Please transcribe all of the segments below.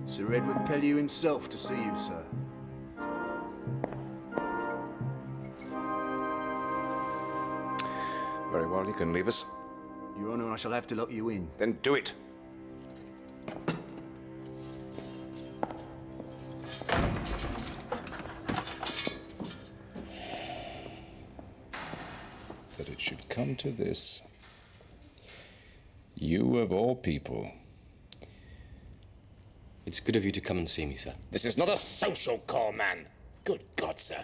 Sir Edward Pellew himself to see you, sir. Very well, you can leave us. Your Honour, I shall have to lock you in. Then do it. That it should come to this. You of all people. It's good of you to come and see me, sir. This is not a social call, man. Good God, sir.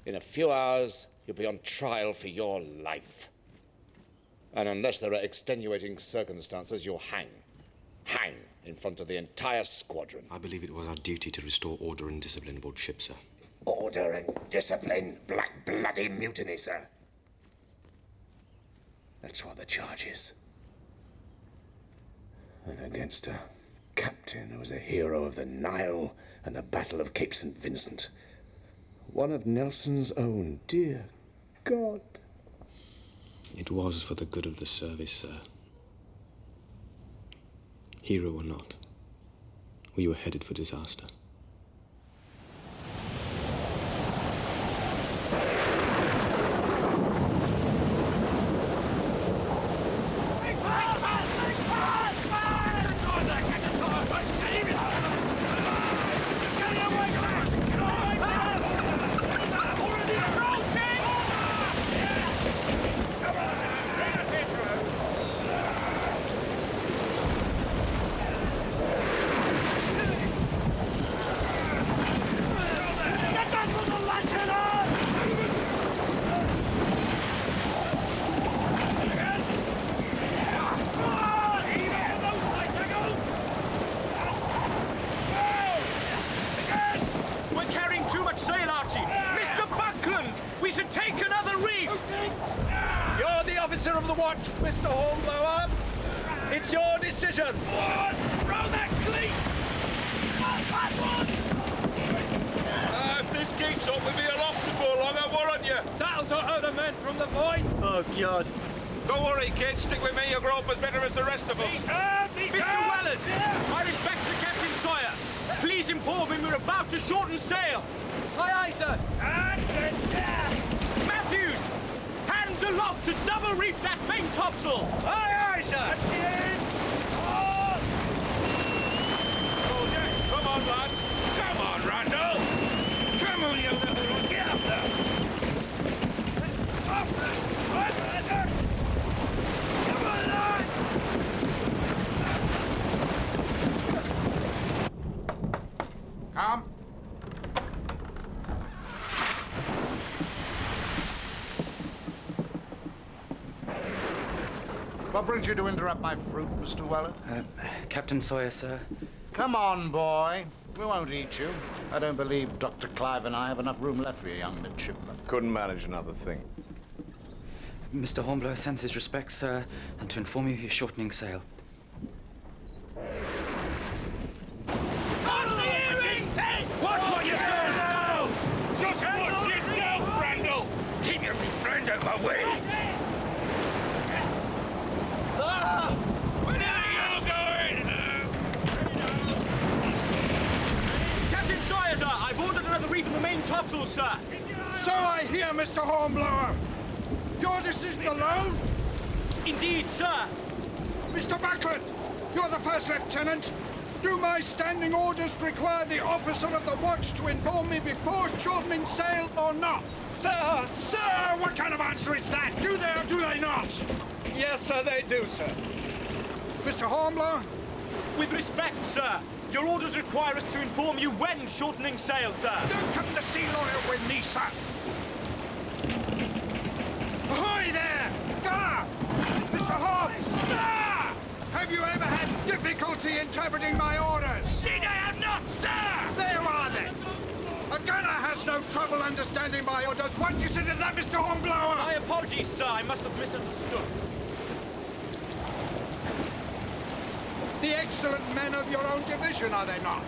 In a few hours, you'll be on trial for your life. And unless there are extenuating circumstances, you'll hang. Hang in front of the entire squadron. I believe it was our duty to restore order and discipline aboard ship, sir. Order and discipline, black bloody mutiny, sir. That's what the charge is. And against a captain who was a hero of the Nile and the Battle of Cape St. Vincent. One of Nelson's own, dear God. It was for the good of the service, sir. Hero or not, we were headed for disaster. You're the officer of the watch, Mr. Hornblower. It's your decision. Throw that cleat! If this keeps up, we'll be aloft before long, I warrant you. That'll sort the men from the boys. Oh, God. Don't worry, kid. Stick with me. You'll grow up as better as the rest of us. Mr. Welland, my respects to Captain Sawyer. Please inform him we're about to shorten sail. Aye, aye, sir. Matthews, hands aloft to double reef that main topsail. Aye, aye, sir. Come on, lads. Come on, Randall. Come on, you little one. Get up there. Up there. Come on, lad. Come. What brings you to interrupt my fruit, Mr. Welland? Captain Sawyer, sir. Come on, boy. We won't eat you. I don't believe Dr. Clive and I have enough room left for you, young midshipman. Couldn't manage another thing. Mr. Hornblower sends his respects, sir, and to inform you he's shortening sail. Watch what you're doing, Styles! Just watch yourself, Randall! Keep your friend out my way! Where are you going? Captain Sawyer, sir, I've ordered another reef in the main topsail, sir. So I hear, Mr. Hornblower. Your decision alone? Indeed, sir. Mr. Buckland, you're the first lieutenant. Do my standing orders require the officer of the watch to inform me before shortening sail or not? Sir! Sir, what kind of answer is that? Do they or do they not? Yes, sir, they do, sir. Mr. Hornblower? With respect, sir, your orders require us to inform you when shortening sail, sir. Don't come to sea lawyer with me, sir. Ahoy there! Gunner! Mr. Hobbs! Ah! Have you ever had difficulty interpreting my orders? Indeed I have not, sir! There you are, then. A gunner has no trouble understanding my orders. What do you say to that, Mr. Hornblower? My apologies, sir. I must have misunderstood. The excellent men of your own division, are they not?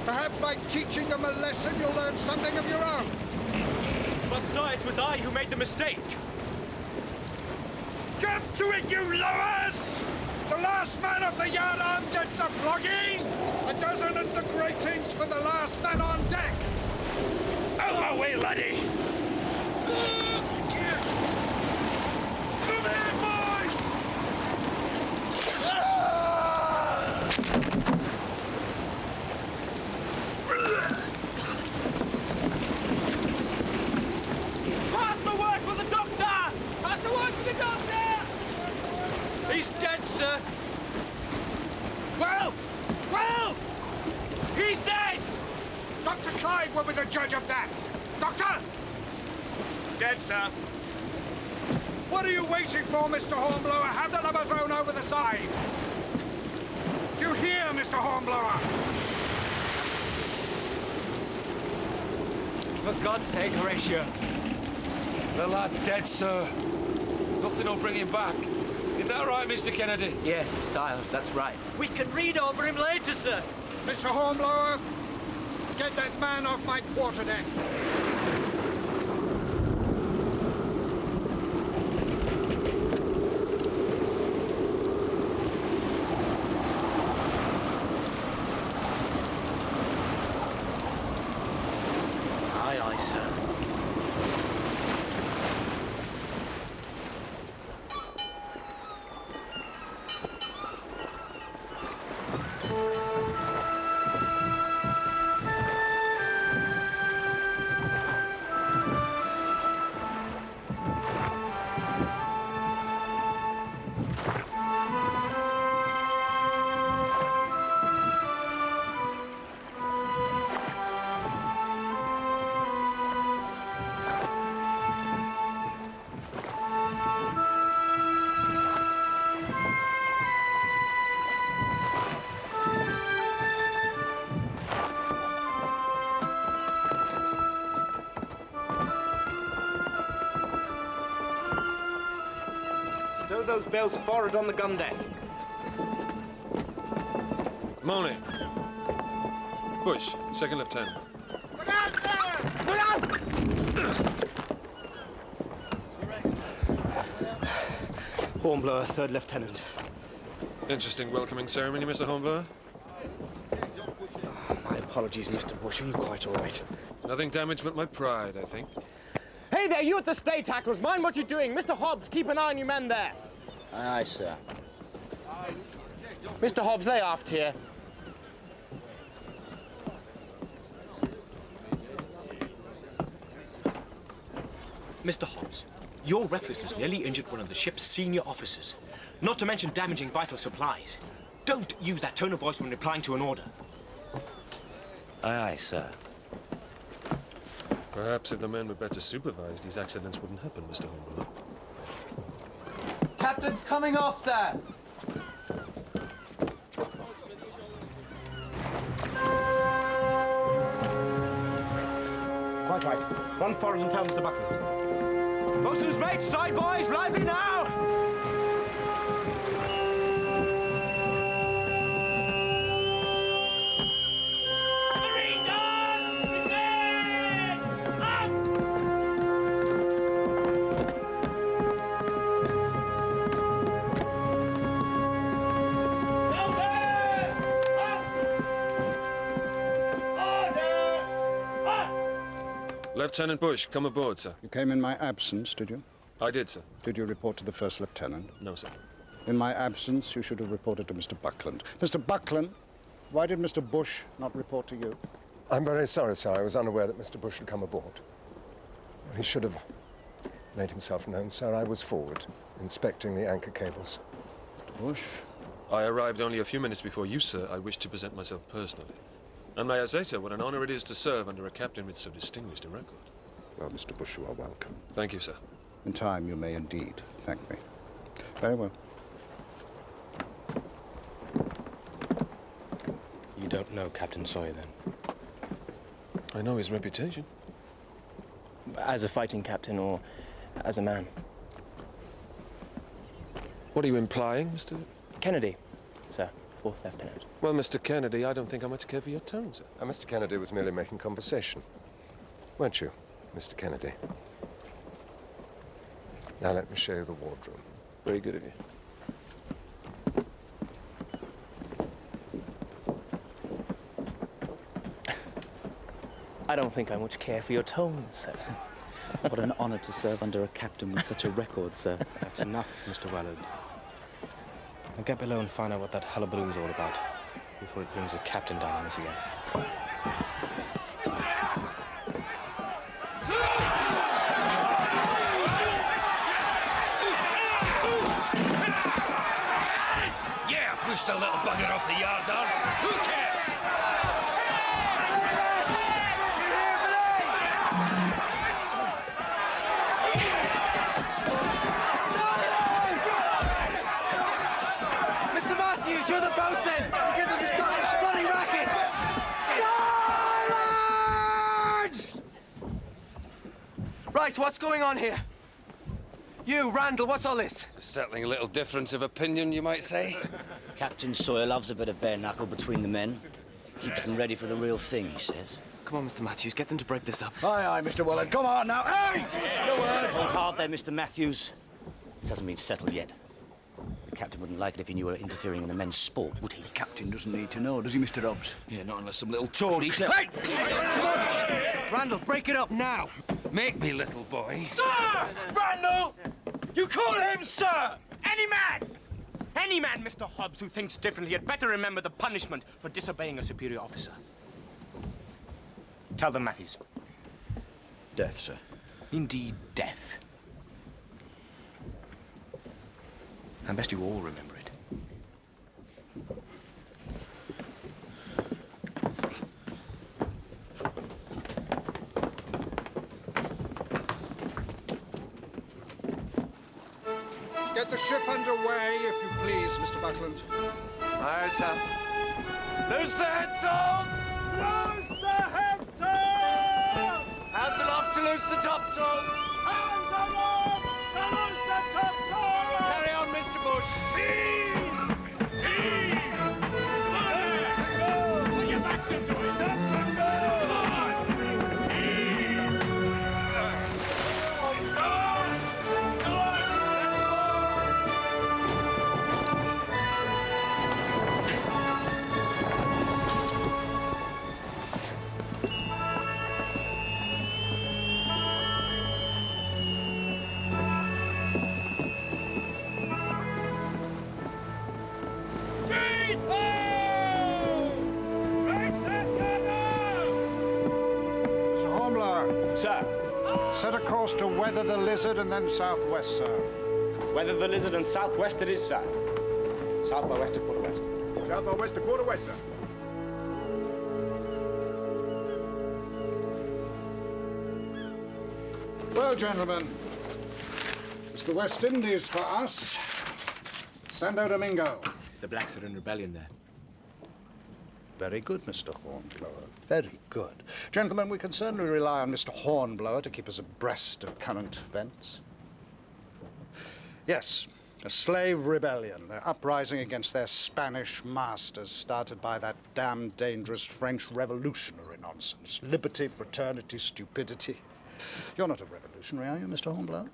Perhaps by teaching them a lesson, you'll learn something of your own. But, sir, it was I who made the mistake. Get to it, you lowers! The last man off the yardarm gets a flogging! A dozen at the gratings for the last man on deck! Out my way, laddie! Come here, boy! Pass the word for the doctor! Pass the word for the doctor! He's dead, sir. Well! Well! He's dead! Dr. Clive will be the judge of that! Doctor! Dead, sir. What are you waiting for, Mr. Hornblower? Have the lubber thrown over the side! Do you hear, Mr. Hornblower? For God's sake, Horatio. The lad's dead, sir. Nothing will bring him back. Is that right, Mr. Kennedy? Yes, Styles, that's right. We can read over him later, sir. Mr. Hornblower, get that man off my quarterdeck. Aye, aye, sir. Stow those bales forward on the gun deck. Morning. Bush, second lieutenant. Look out there! Look out! Hornblower, third lieutenant. Interesting welcoming ceremony, Mr. Hornblower. My apologies, Mr. Bush. Are you quite all right? Nothing damaged but my pride, I think. Hey there, you at the stay tackles, mind what you're doing. Mr. Hobbs, keep an eye on your men there. Aye, aye, sir. Mr. Hobbs, lay aft here. Mr. Hobbs, your recklessness nearly injured one of the ship's senior officers, not to mention damaging vital supplies. Don't use that tone of voice when replying to an order. Aye, aye, sir. Perhaps if the men were better supervised, these accidents wouldn't happen, Mr. Hornblower. Captain's coming off, sir. Quite right. Run forward and tell Mr. Buckland. Bosun's mate, side boys, lively now! Lieutenant Bush, come aboard, sir. You came in my absence, did you? I did, sir. Did you report to the first lieutenant? No, sir. In my absence, you should have reported to Mr. Buckland. Mr. Buckland, why did Mr. Bush not report to you? I'm very sorry, sir. I was unaware that Mr. Bush had come aboard. He should have made himself known, sir. I was forward, inspecting the anchor cables. Mr. Bush? I arrived only a few minutes before you, sir. I wish to present myself personally. And may I say, sir, what an honor it is to serve under a captain with so distinguished a record. Well, Mr. Bush, you are welcome. Thank you, sir. In time, you may indeed thank me. Very well. You don't know Captain Sawyer, then? I know his reputation. As a fighting captain or as a man? What are you implying, Mr. Kennedy, sir, 4th Lieutenant. Well, Mr. Kennedy, I don't think I much care for your tone, sir. Mr. Kennedy was merely making conversation. Weren't you, Mr. Kennedy? Now let me show you the wardroom. Very good of you. I don't think I much care for your tone, sir. What an honor to serve under a captain with such a record, sir. That's enough, Mr. Wellard. Now get below and find out what that hullabaloo is all about before it brings the captain down on us again. Yeah, push the little bugger off the yard arm. Who cares? Mr. Matthews, you're the bosun! You get them to stop this bloody racket! Silence! Right, what's going on here? You, Randall, what's all this? Just settling a little difference of opinion, you might say. Captain Sawyer loves a bit of bare knuckle between the men. Keeps them ready for the real thing, he says. Come on, Mr. Matthews, get them to break this up. Aye, Mr. Wellard. Come on now. Hey! No word. Hold hard there, Mr. Matthews. This hasn't been settled yet. The captain wouldn't like it if he knew we were interfering in the men's sport, would he? The captain doesn't need to know, does he, Mr. Hobbs? Yeah, not unless some little toady said... Hey! Come on! Randall, break it up now! Make me, little boy. Sir! Randall! You call him sir! Any man! Any man, Mr. Hobbs, who thinks differently had better remember the punishment for disobeying a superior officer. Tell them, Matthews. Death, sir. Indeed, death. And best you all remember it. Get the ship underway, if you please, Mr. Buckland. Aye, sir. Loose the headsails! Loose the headsail! Hands aloft to loose the topsails! Hands aloft to loose the topsail! Carry on, Mr. Bush. Put your backs into it! Stop and go! Mr. Hornblower. Sir. Set a course to weather the Lizard and then southwest, sir. Weather the Lizard and southwest it is, sir. South by west to quarter west. South by west to quarter west, sir. Well, gentlemen, it's the West Indies for us. Santo Domingo. The blacks are in rebellion there. Very good, Mr. Hornblower. Very good. Gentlemen, we can certainly rely on Mr. Hornblower to keep us abreast of current events. Yes, a slave rebellion. They're uprising against their Spanish masters, started by that damn dangerous French revolutionary nonsense. Liberty, fraternity, stupidity. You're not a revolutionary, are you, Mr. Hornblower?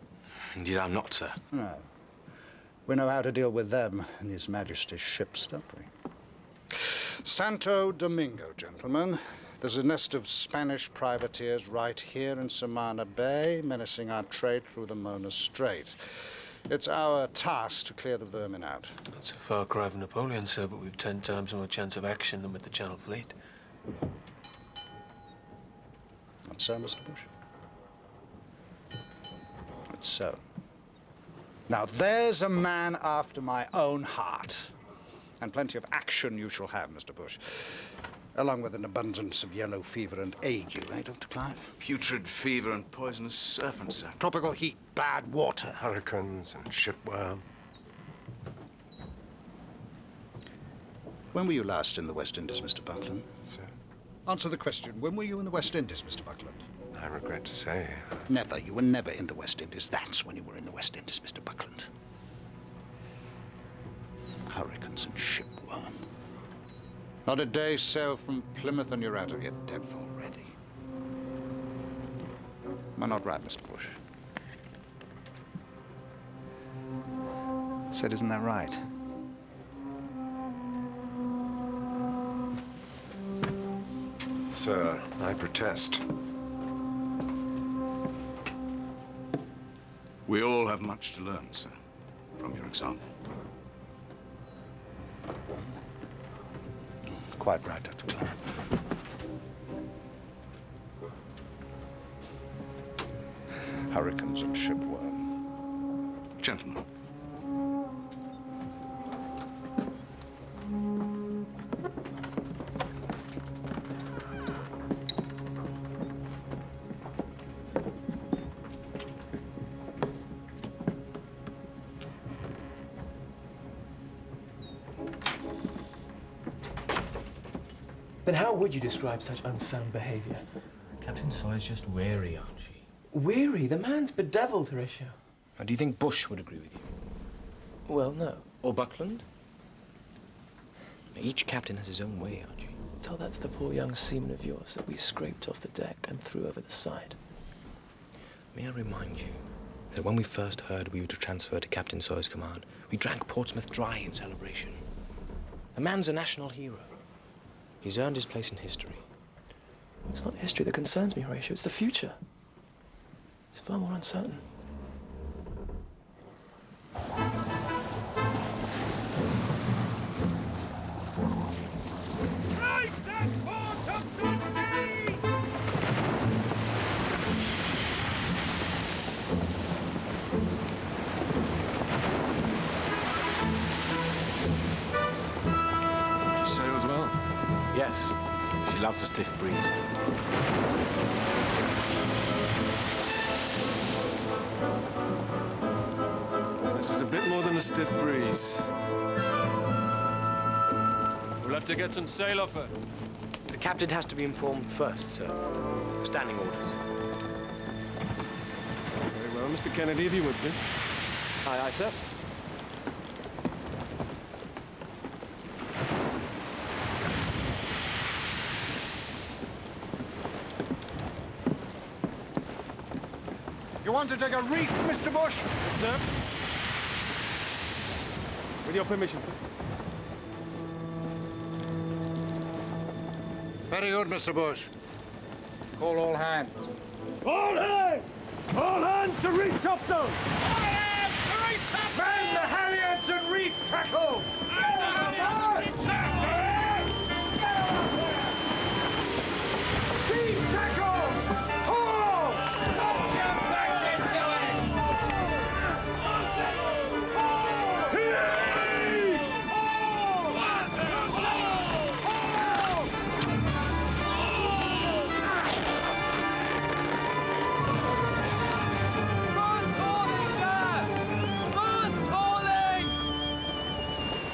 Indeed, I'm not, sir. No. We know how to deal with them in His Majesty's ships, don't we? Santo Domingo, gentlemen. There's a nest of Spanish privateers right here in Samana Bay, menacing our trade through the Mona Strait. It's our task to clear the vermin out. That's a far cry from Napoleon, sir, but we've 10 times more chance of action than with the Channel Fleet. Not so, Mr. Bush? Not so. Now, there's a man after my own heart. And plenty of action you shall have, Mr. Bush. Along with an abundance of yellow fever and ague, eh, Dr. Clive? Putrid fever and poisonous serpents, sir. Tropical heat, bad water. Hurricanes and shipworm. When were you last in the West Indies, Mr. Buckland? Sir? Answer the question. When were you in the West Indies, Mr. Buckland? I regret to say. Never. You were never in the West Indies. That's when you were in the West Indies, Mr. Buckland. Hurricanes and shipworm. Not a day's sail from Plymouth and you're out of your depth already. Am I not right, Mr. Bush? said, isn't that right? Sir, I protest. We all have much to learn, sir, from your example. Quite right, Dr. Clark. Hurricanes and shipworm. Gentlemen. Then how would you describe such unsound behavior? Captain Sawyer's just wary, aren't she? Weary? The man's bedeviled, Horatio. And do you think Bush would agree with you? Well, no. Or Buckland? Each captain has his own way, Archie. Tell that to the poor young seaman of yours that we scraped off the deck and threw over the side. May I remind you that when we first heard we were to transfer to Captain Sawyer's command, we drank Portsmouth dry in celebration. The man's a national hero. He's earned his place in history. It's not history that concerns me, Horatio. It's the future. It's far more uncertain. She sails well. Yes, she loves a stiff breeze. This is a bit more than a stiff breeze. We'll have to get some sail off her. The captain has to be informed first, sir. Standing orders. Very well, Mr. Kennedy, if you would, please. Aye, aye, sir. You want to dig a reef, Mr. Bush? Yes, sir. With your permission, sir. Very good, Mr. Bush. Call all hands. All hands! All hands to reef topsails! All hands to reef topsails! Man the halyards and reef tackles! Steam tackles! Haul! Jump back into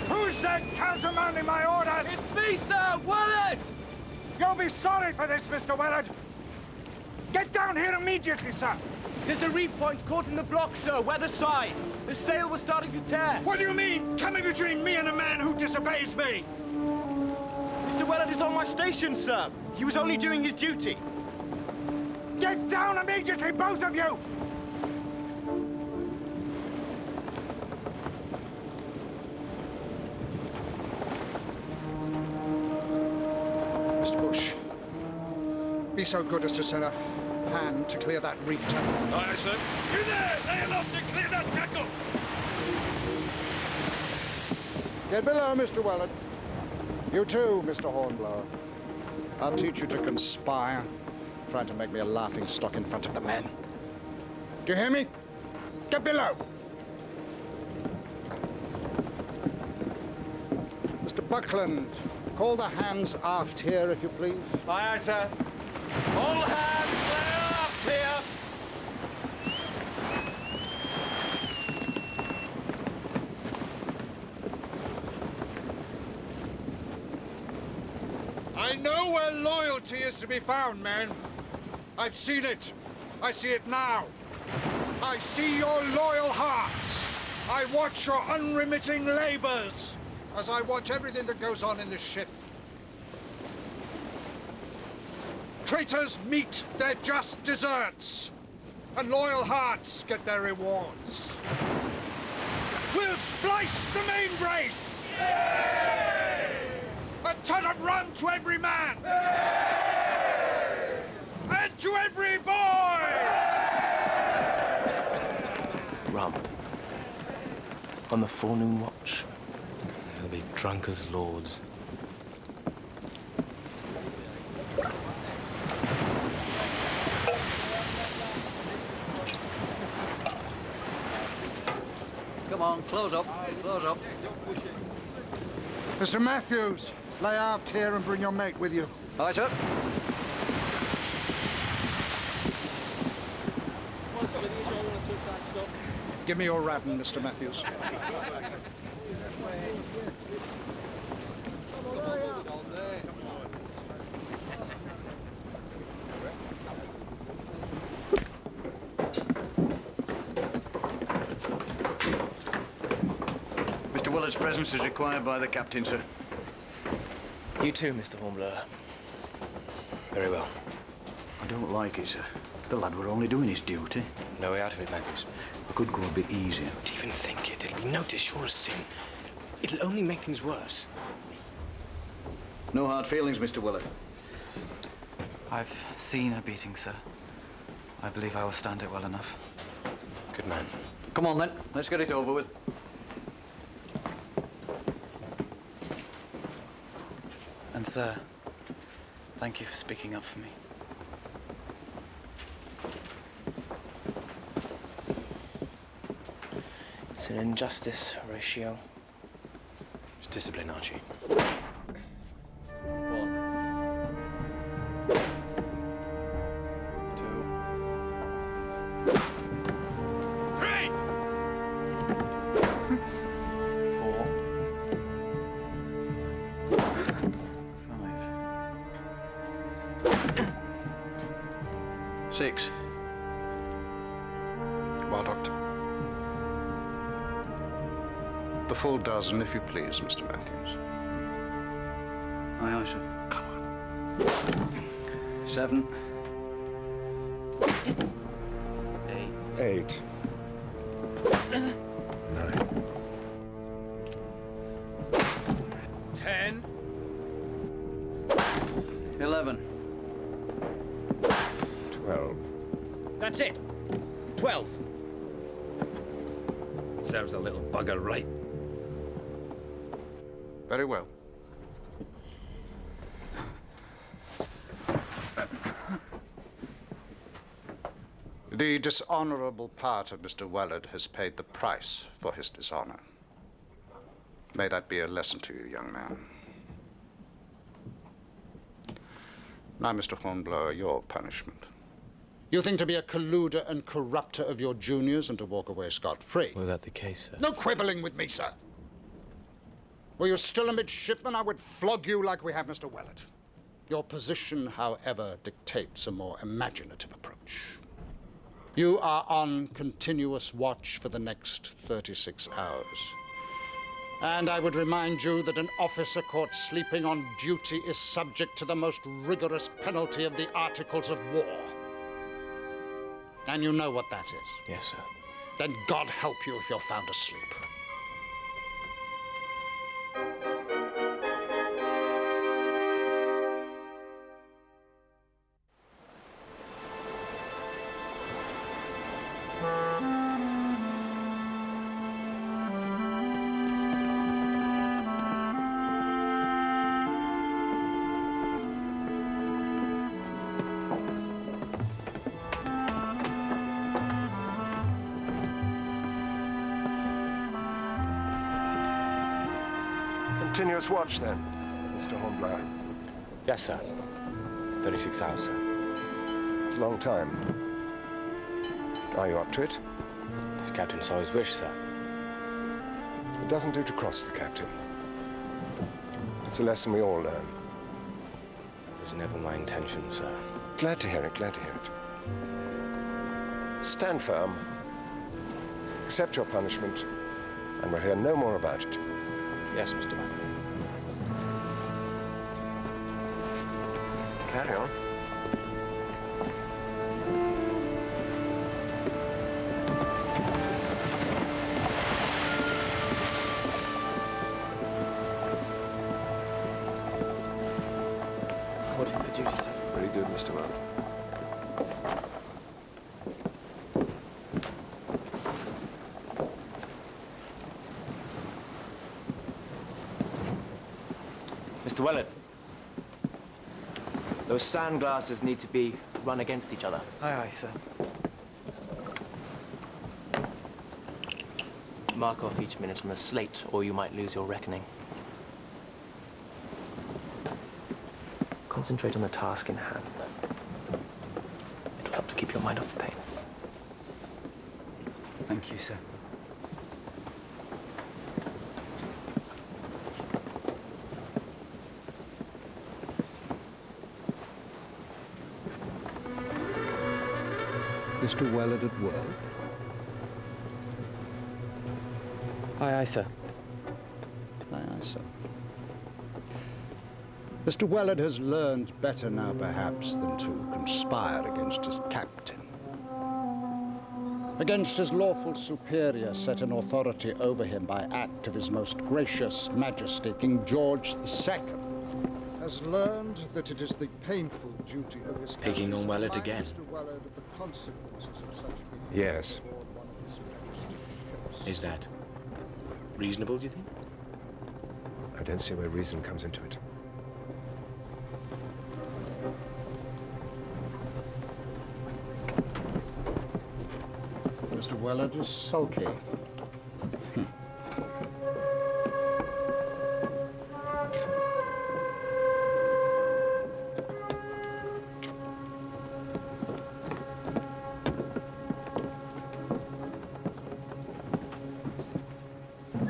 Who's that countermanding my orders? It's me, sir! Willard! You'll be sorry for this, Mr. Willard. Get down here immediately, sir. There's a reef point caught in the block, sir. Weather side. The sail was starting to tear. What do you mean, coming between me and a man who disobeys me? Mr. Willard is on my station, sir. He was only doing his duty. Get down immediately, both of you! Mr. Bush, be so good as to send a hand to clear that reef tackle. Aye, sir. You there! Lay aloft to clear that tackle! Get below, Mr. Willard. You too, Mr. Hornblower. I'll teach you to conspire, trying to make me a laughing stock in front of the men. Do you hear me? Get below! Mr. Buckland, call the hands aft here, if you please. Aye, aye, sir. All hands, lay aft here. I know where loyalty is to be found, men. I've seen it. I see it now. I see your loyal hearts. I watch your unremitting labors as I watch everything that goes on in this ship. Traitors meet their just deserts, and loyal hearts get their rewards. We'll splice the main brace! A ton of rum to every man! And to every boy! Rum. On the forenoon watch. They'll be drunk as lords. Come on, close up. Close up. Mr. Matthews, lay aft here and bring your mate with you. Aye, sir. Give me your raven, Mr. Matthews. Mr. Willard's presence is required by the captain, sir. You too, Mr. Hornblower. Very well. I don't like it, sir. The lad were only doing his duty. No way out of it, Matthews. I could go a bit easier. Don't even think it. It'll be noticed, sure as sin. It'll only make things worse. No hard feelings, Mr. Willard. I've seen a beating, sir. I believe I will stand it well enough. Good man. Come on, then. Let's get it over with. And, sir, thank you for speaking up for me. It's an injustice, Horatio. It's discipline, Archie. Six. Well, Doctor. The full dozen, if you please, Mr. Matthews. Aye, aye, sir. Come on. 7. 8. 8. 9. 10. 11. 12. That's it. 12. Serves the little bugger right. Very well. The dishonorable part of Mr. Wellard has paid the price for his dishonor. May that be a lesson to you, young man. Now, Mr. Hornblower, your punishment. You think to be a colluder and corrupter of your juniors and to walk away scot-free? Were that the case, sir? No quibbling with me, sir. Were you still a midshipman, I would flog you like we have Mr. Wellard. Your position, however, dictates a more imaginative approach. You are on continuous watch for the next 36 hours. And I would remind you that an officer caught sleeping on duty is subject to the most rigorous penalty of the Articles of War. And you know what that is. Yes, sir. Then God help you if you're found asleep. Continuous watch, then, Mr. Hornblower. Yes, sir. 36 hours, sir. It's a long time. Are you up to it? It's Captain Sawyer's wish, sir. It doesn't do to cross the captain. It's a lesson we all learn. That was never my intention, sir. Glad to hear it, glad to hear it. Stand firm. Accept your punishment, and we'll hear no more about it. Yes, Mr. Buck. Carry on. Mr. Wellard. Those sand glasses need to be run against each other. Aye, aye, sir. Mark off each minute on a slate, or you might lose your reckoning. Concentrate on the task in hand. It'll help to keep your mind off the pain. Thank you, sir. Mr. Wellard at work? Aye, aye, sir. Aye, aye, sir. Mr. Wellard has learned better now, perhaps, than to conspire against his captain. Against his lawful superior set in authority over him by act of his most gracious majesty, King George II. Has learned that it is the painful duty of his Picking on Wellard again. Mr. Wellard of the consequences of such behavior. Yes. Toward one of his majesty's ships. Is that reasonable, do you think? I don't see where reason comes into it. Mr. Wellard is sulky.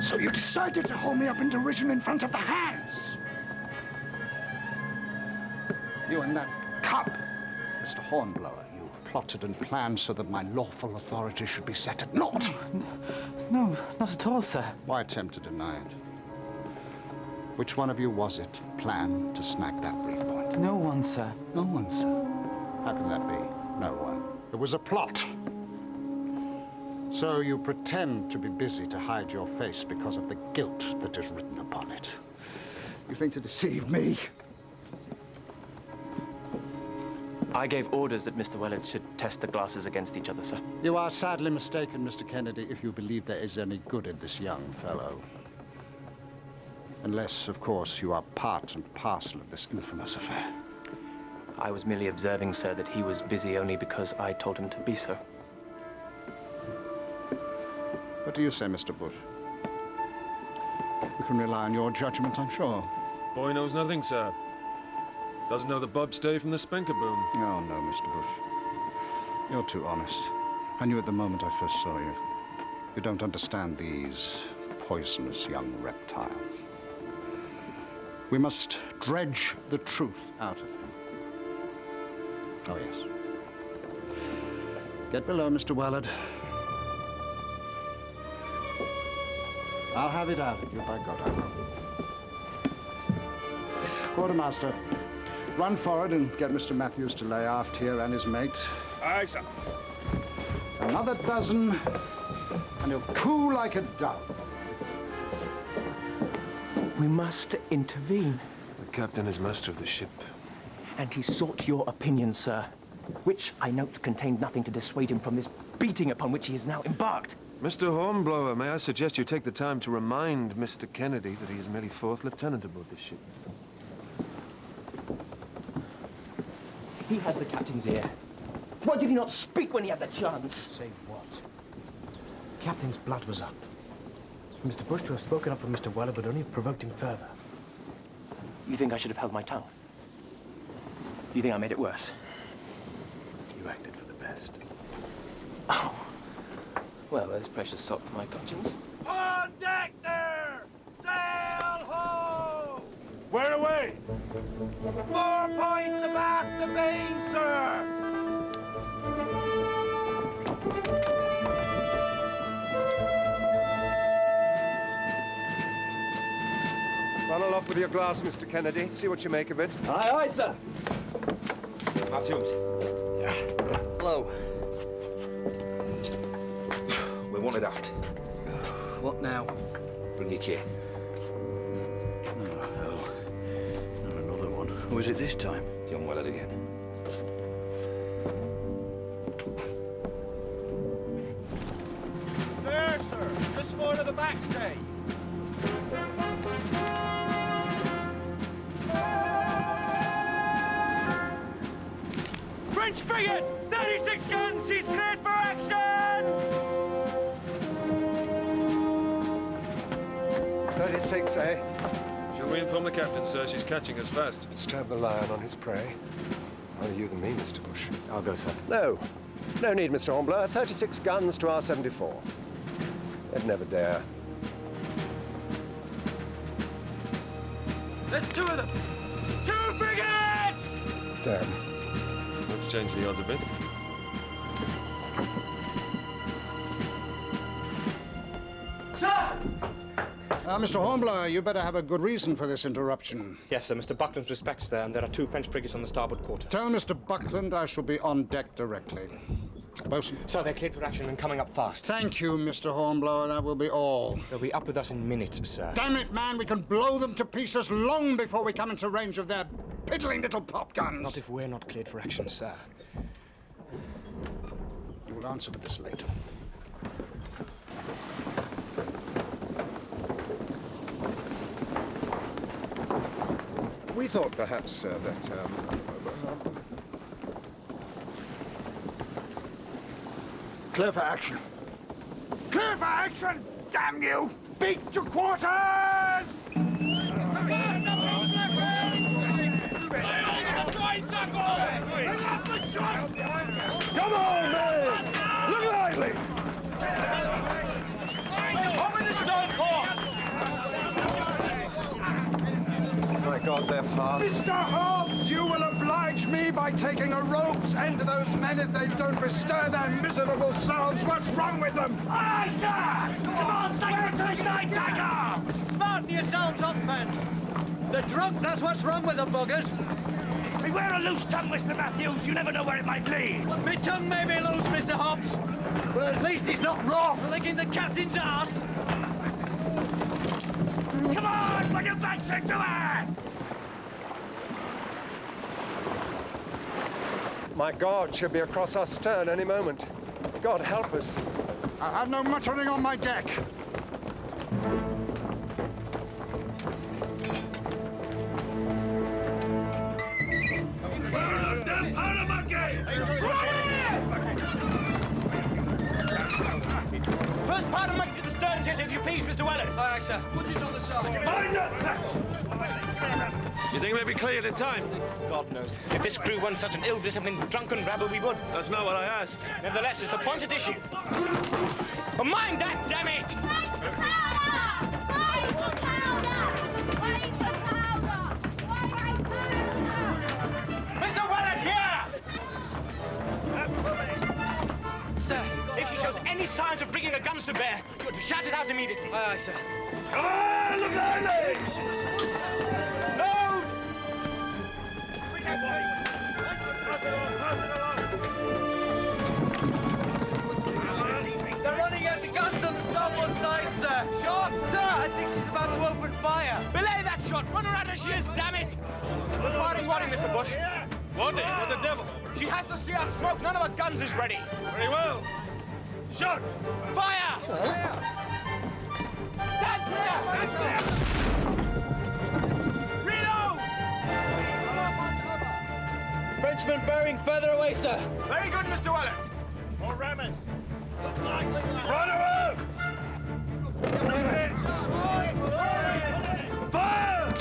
So you decided to hold me up in derision in front of the hands? You and that cub, Mr. Hornblower, you plotted and planned so that my lawful authority should be set at naught. No, not at all, sir. Why attempt to deny it? Which one of you was it planned to snag that brief point? No one, sir. No one, sir. How can that be? No one. It was a plot. So you pretend to be busy to hide your face because of the guilt that is written upon it. You think to deceive me? I gave orders that Mr. Wellard should test the glasses against each other, sir. You are sadly mistaken, Mr. Kennedy, if you believe there is any good in this young fellow. Unless, of course, you are part and parcel of this infamous affair. I was merely observing, sir, that he was busy only because I told him to be so. What do you say, Mr. Bush? We can rely on your judgment, I'm sure. Boy knows nothing, sir. Doesn't know the bobstay from the spanker boom. Oh, no, Mr. Bush. You're too honest. I knew at the moment I first saw you. You don't understand these poisonous young reptiles. We must dredge the truth out of him. Oh, yes. Get below, Mr. Wellard. I'll have it out of you, by God, I will. Quartermaster, run forward and get Mr. Matthews to lay aft here and his mate. Aye, sir. Another dozen, and he'll coo like a dove. We must intervene. The captain is master of the ship. And he sought your opinion, sir, which I note contained nothing to dissuade him from this beating upon which he is now embarked. Mr. Hornblower, may I suggest you take the time to remind Mr. Kennedy that he is merely 4th lieutenant aboard this ship? He has the captain's ear. Why did he not speak when he had the chance? Save what? Captain's blood was up. For Mr. Bush to have spoken up for Mr. Wellard would only have provoked him further. You think I should have held my tongue? You think I made it worse? You acted for the best. Oh. Well, there's precious salt for my conscience. On deck there! Sail ho! Where away? 4 points abaft the main, sir! Run aloft with your glass, Mr. Kennedy. See what you make of it. Aye, aye, sir. Matthews. Hello. We're wanted aft. What now? Bring your kit. Oh, hell. Not another one. Who is it this time? Young Wellard again. There, sir. Just forward of the backstay. 36 guns! She's cleared for action! 36, eh? Shall we inform the captain, sir? She's catching us fast. Stab the lion on his prey. Rather you than me, Mr. Bush. I'll go, sir. No. No need, Mr. Hornblower. 36 guns to our 74. They'd never dare. There's 2 of them! 2 frigates! Damn. Let's change the odds a bit. Sir! Mr. Hornblower, you better have a good reason for this interruption. Yes, sir. Mr. Buckland's respects there, and there are 2 French frigates on the starboard quarter. Tell Mr. Buckland I shall be on deck directly. Bosun. Sir, they're cleared for action and coming up fast. Thank you, Mr. Hornblower. That will be all. They'll be up with us in minutes, sir. Damn it, man! We can blow them to pieces long before we come into range of their piddling little pop guns. Not if we're not cleared for action, sir. You will answer for this later. We thought perhaps, sir, that, Clear for action. Clear for action! Damn you! Beat to quarters! Come on, man! Look lively! Over the stone port! my God, they're fast. Mr. Hobbs, you will oblige me by taking a rope's end to those men if they don't bestir their miserable selves. What's wrong with them? Aye, sir! Come on, take them to the side, Tiger! Smarten yourselves up, men. They're drunk, that's what's wrong with the buggers. Beware a loose tongue, Mr. Matthews. You never know where it might lead. My tongue may be loose, Mr. Hobbs. But at least he's not raw for licking the captain's ass. Come on, put your backs into it! My God, she'll be across our stern any moment. God help us. I have no muttering on my deck. First part of monkey to the stern, Jesse, if you please, Mr. Weller. Aye, sir. Put it on the side. Mind that tackle! You think we'll be cleared in time? God knows. If this crew weren't such an ill-disciplined, drunken rabble, we would. That's not what I asked. Nevertheless, it's the point at issue. But mind that, damn it! Mr. Weller, here! Sir, if she shows any signs of bringing her guns to bear, you're to shout it out immediately. Aye, sir. Come on, look lively! Load! They're running out the guns on the starboard side, sir. Shot! Sir, I think she's about to open fire. Belay that shot! Run her out as she is, damn it! We're firing warning, Mr. Bush. Warning? What the devil? She has to see us smoke. None of our guns is ready. Very well. Shot! Fire! Sir? Stand clear! Reload! Frenchman bearing further away, sir. Very good, Mr. Weller. More rammers. Run her out! Fire!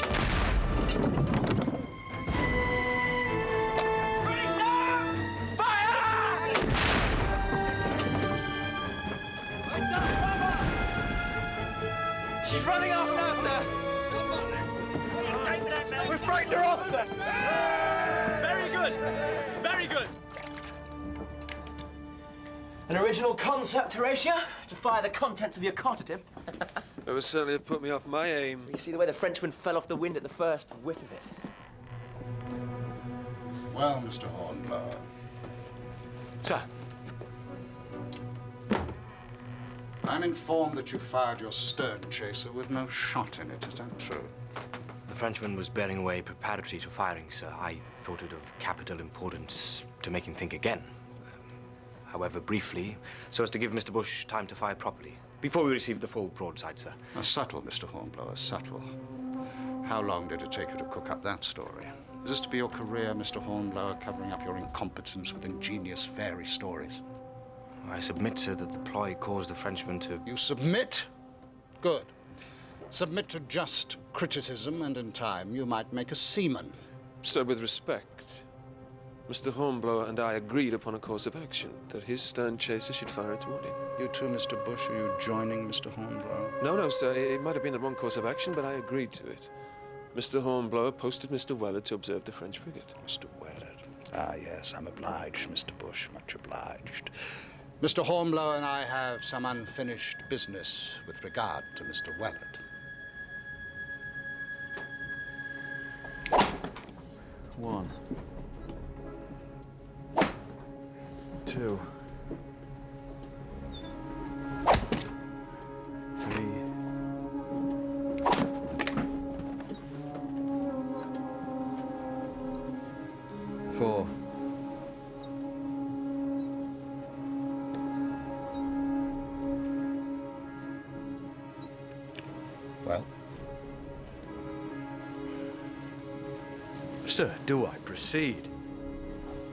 She's running off now, sir. We're frightened her off, sir. Very good. Very good. An original concept, Horatio, to fire the contents of your cot at him. It would certainly have put me off my aim. You see the way the Frenchman fell off the wind at the first whiff of it. Well, Mr. Hornblower. Sir. I'm informed that you fired your stern chaser with no shot in it. Is that true? The Frenchman was bearing away preparatory to firing, sir. I thought it of capital importance to make him think again. However, briefly, so as to give Mr. Bush time to fire properly, before we received the full broadside, sir. Subtle, Mr. Hornblower, subtle. How long did it take you to cook up that story? Is this to be your career, Mr. Hornblower, covering up your incompetence with ingenious fairy stories? I submit, sir, that the ploy caused the Frenchman to... You submit? Good. Submit to just criticism, and in time you might make a seaman. Sir, with respect, Mr. Hornblower and I agreed upon a course of action, that his stern chaser should fire its warning. You too, Mr. Bush, are you joining Mr. Hornblower? No, sir, it might have been the wrong course of action, but I agreed to it. Mr. Hornblower posted Mr. Weller to observe the French frigate. Mr. Weller. Ah, yes, I'm obliged, Mr. Bush, much obliged. Mr. Hornblower and I have some unfinished business with regard to Mr. Wellard. One. Two. Three. Four. Well? Sir, do I proceed?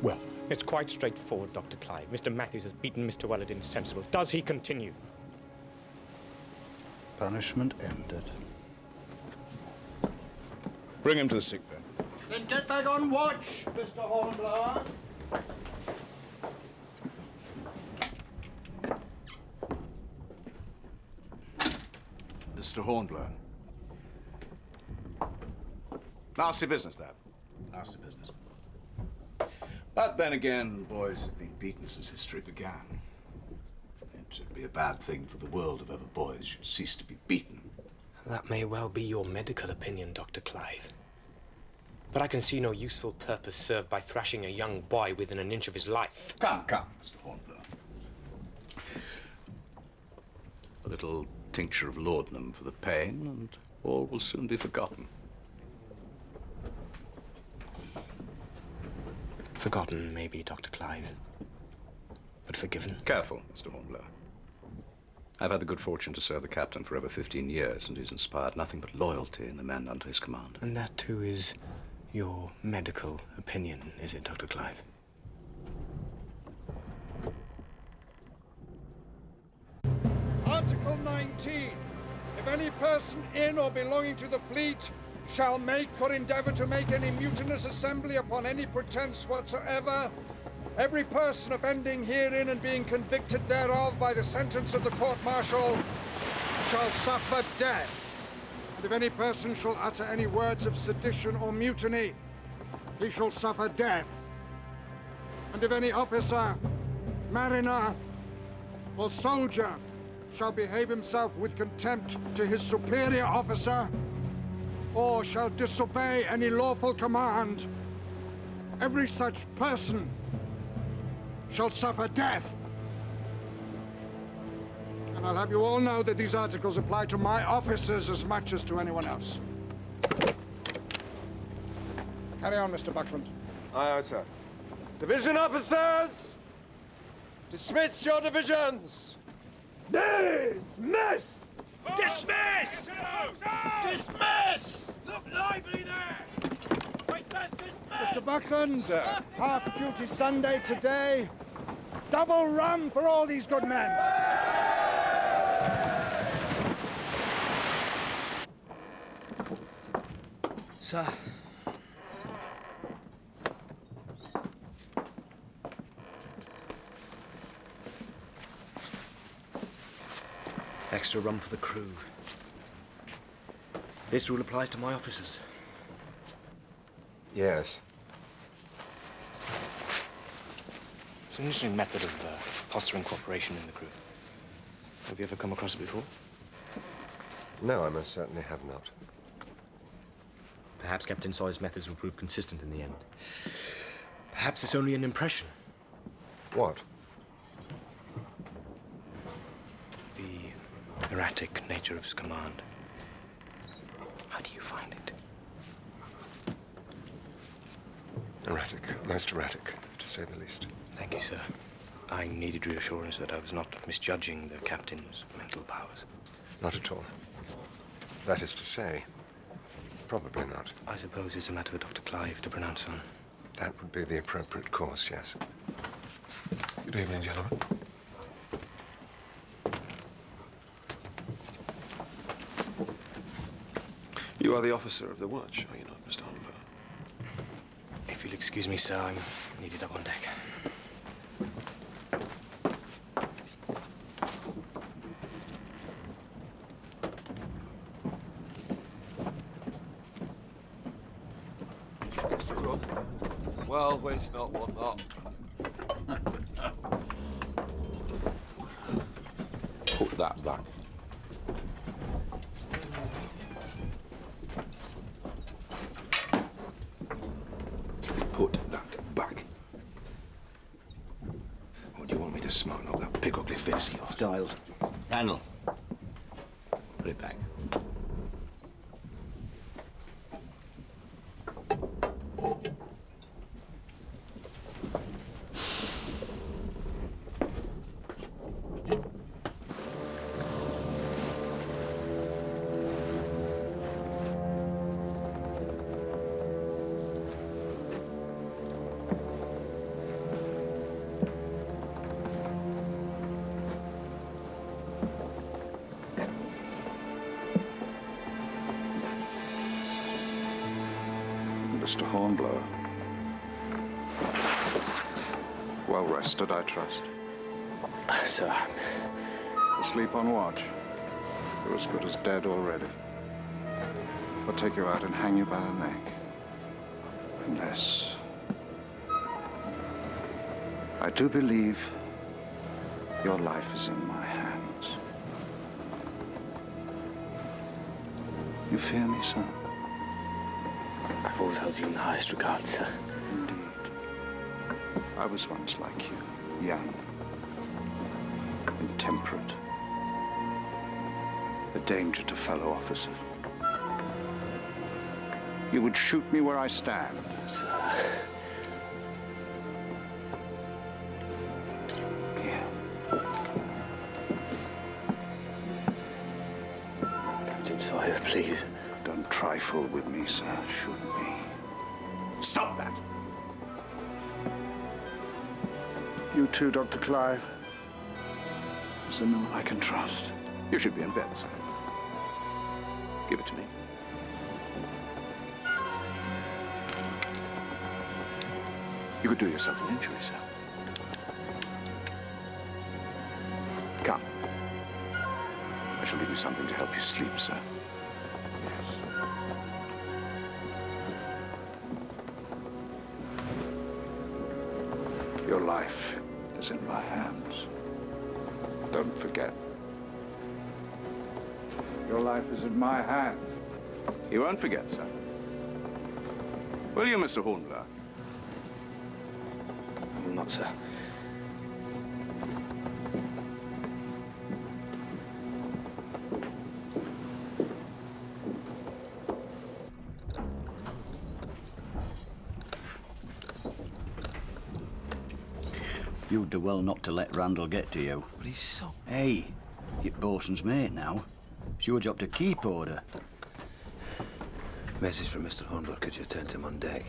Well, it's quite straightforward, Dr. Clive. Mr. Matthews has beaten Mr. Wellard insensible. Does he continue? Punishment ended. Bring him to the sick bay. Then get back on watch, Mr. Hornblower. Mr. Hornblower. Nasty business, that. Nasty business. But then again, boys have been beaten since history began. It would be a bad thing for the world if ever boys should cease to be beaten. That may well be your medical opinion, Dr. Clive. But I can see no useful purpose served by thrashing a young boy within an inch of his life. Come, Mr. Hornblower. A little tincture of laudanum for the pain, and all will soon be forgotten. Forgotten, maybe, Dr. Clive. But forgiven? Careful, Mr. Hornblower. I've had the good fortune to serve the captain for over 15 years, and he's inspired nothing but loyalty in the men under his command. And that, too, is your medical opinion, is it, Dr. Clive? Article 19. If any person in or belonging to the fleet shall make or endeavor to make any mutinous assembly upon any pretense whatsoever, every person offending herein and being convicted thereof by the sentence of the court-martial shall suffer death. And if any person shall utter any words of sedition or mutiny, he shall suffer death. And if any officer, mariner, or soldier shall behave himself with contempt to his superior officer, or shall disobey any lawful command, every such person shall suffer death. And I'll have you all know that these articles apply to my officers as much as to anyone else. Carry on, Mr. Buckland. Aye, sir. Division officers! Dismiss your divisions! Dismiss! Dismiss! Dismiss! Look lively there! Mr. Buckland, sir. Half-duty Sunday today. Double rum for all these good men. Sir. Extra rum for the crew. This rule applies to my officers. Yes. It's an interesting method of fostering cooperation in the crew. Have you ever come across it before? No, I most certainly have not. Perhaps Captain Sawyer's methods will prove consistent in the end. Perhaps it's only an impression. What? The erratic nature of his command. How do you find it? Erratic. Most erratic, to say the least. Thank you, sir. I needed reassurance that I was not misjudging the captain's mental powers. Not at all. That is to say, Probably not. I suppose it's a matter for Dr. Clive to pronounce on. That would be the appropriate course, yes. Good evening, gentlemen. You are the officer of the watch, are you not, Mr. Hornblower? If you'll excuse me, sir, I'm needed up on deck. Well, waste not, want not. Put that back. Put that back. Or do you want me to smarten up that big ugly face of yours? Styled. Randall. Put it back. Mr. Hornblower. Well rested, I trust. Sir. Asleep on watch. You're as good as dead already. I'll take you out and hang you by the neck. Unless... I do believe your life is in my hands. You fear me, sir? I've always held you in the highest regard, sir. Indeed. I was once like you, young, intemperate, a danger to fellow officers. You would shoot me where I stand. Sir. Here. Captain Sawyer, please. Don't trifle with me, sir. Shoot me. Stop that! You too, Dr. Clive. Is there no one I can trust? You should be in bed, sir. Give it to me. You could do yourself an injury, sir. Come. I shall give you something to help you sleep, sir. Yes. Your life is in my hands. Don't forget. Your life is in my hands. You won't forget, sir. Will you, Mr. Hornblower? I will not, sir. You'd do well not to let Randall get to you. But he's so... Hey, you're bosun's mate now. It's your job to keep order. Message from Mr. Hornblower. Could you attend to him on deck?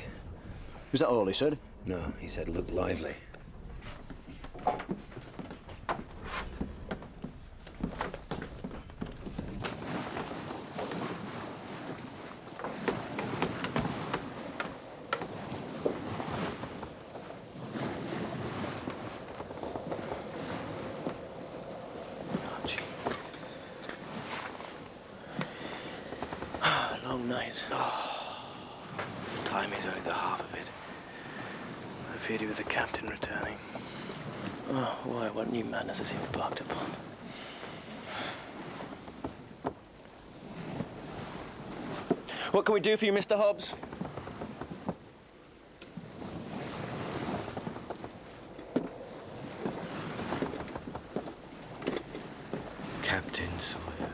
Is that all he said? No, he said look lively. Long night. Oh, time is only the half of it. I feared he was the captain returning. Oh, why? What new madness has he embarked upon? What can we do for you, Mr. Hobbs? Captain Sawyer.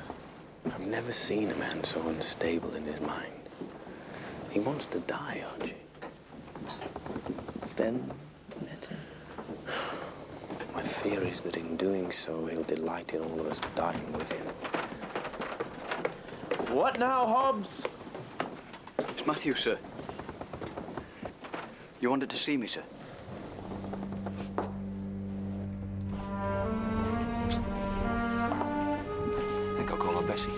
I've never seen a man so unstable in his mind. He wants to die, Archie. Then let him. My fear is that in doing so, he'll delight in all of us dying with him. What now, Hobbs? It's Matthew, sir. You wanted to see me, sir? I think I'll call her Bessie.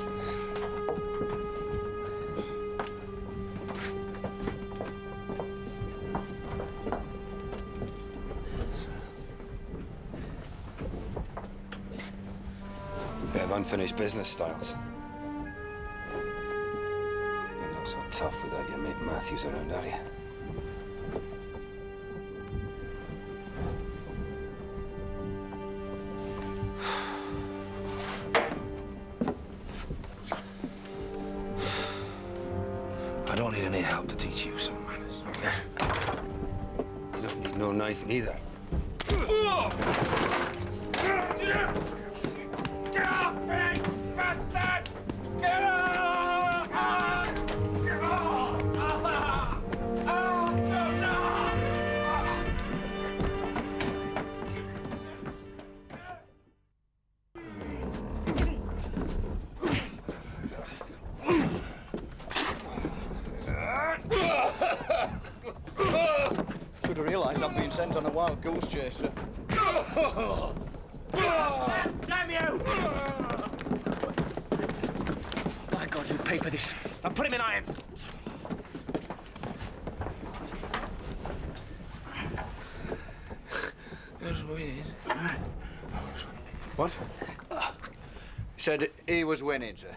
Bit of unfinished business, Styles. You're not so tough without your mate Matthews around, are you? I don't need any help to teach you some manners. You don't need no knife neither. Get off me, bastard! Get off! Get off! Go now! Should have realised I'm being sent on a wild goose chase, sir. Damn you! My God, you pay for this. Now put him in irons. What? Said he was winning, sir.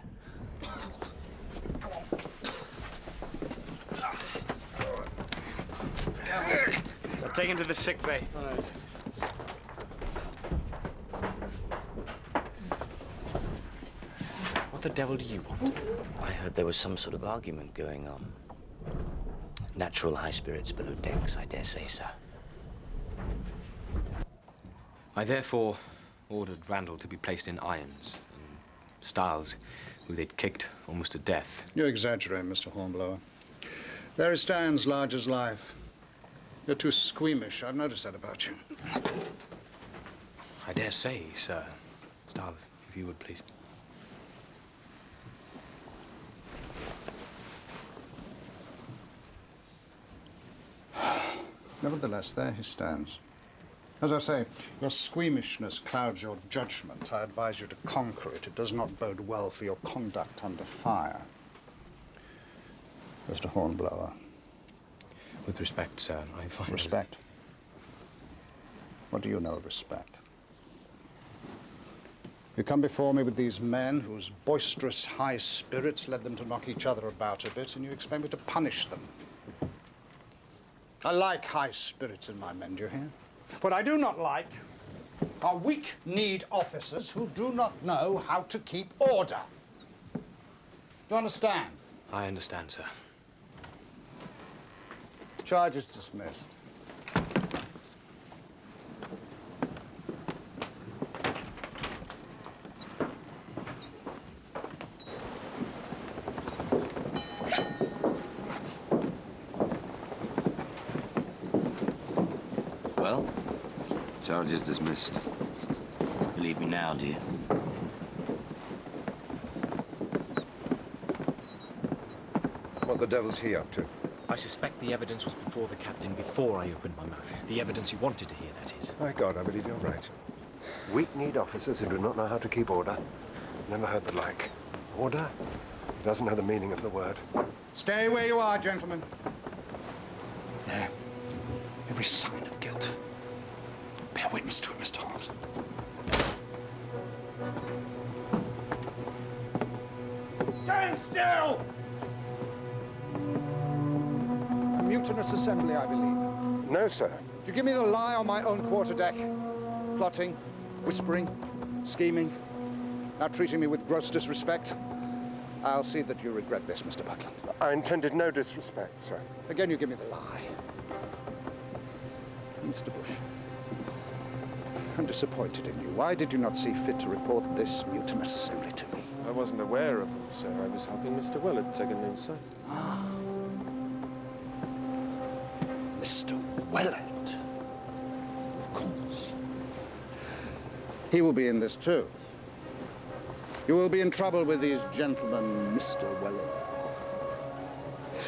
Now take him to the sick bay. What the devil do you want? I heard there was some sort of argument going on. Natural high spirits below decks, I dare say, sir. I therefore ordered Randall to be placed in irons, and Styles, who they'd kicked almost to death. You exaggerate, Mr. Hornblower. There he stands, large as life. You're too squeamish. I've noticed that about you. I dare say, sir. Styles, if you would, please. Nevertheless, there he stands. As I say, your squeamishness clouds your judgment. I advise you to conquer it. It does not bode well for your conduct under fire. Mr. Hornblower. With respect, sir, I find... Respect? What do you know of respect? You come before me with these men whose boisterous high spirits led them to knock each other about a bit, and you expect me to punish them. I like high spirits in my men, do you hear? What I do not like are weak-kneed officers who do not know how to keep order. Do you understand? I understand, sir. Charge is dismissed. Well? Charge is dismissed. Believe me now, do you? What the devil's he up to? I suspect the evidence was before the captain, before I opened my mouth. The evidence you wanted to hear, that is. My God, I believe you're right. Weak-kneed officers who do not know how to keep order. Never heard the like. Order? He doesn't know the meaning of the word. Stay where you are, gentlemen. There. Every sign of guilt. Bear witness to it, Mr. Holmes. Stand still! A mutinous assembly, I believe. No, sir. Did you give me the lie on my own quarterdeck? Plotting, whispering, scheming, now treating me with gross disrespect? I'll see that you regret this, Mr. Buckland. I intended no disrespect, sir. Again, you give me the lie. Mr. Bush, I'm disappointed in you. Why did you not see fit to report this mutinous assembly to me? I wasn't aware of them, sir. I was helping Mr. Willard take a new site. Mr. Willard. Of course. He will be in this too. You will be in trouble with these gentlemen, Mr. Willard.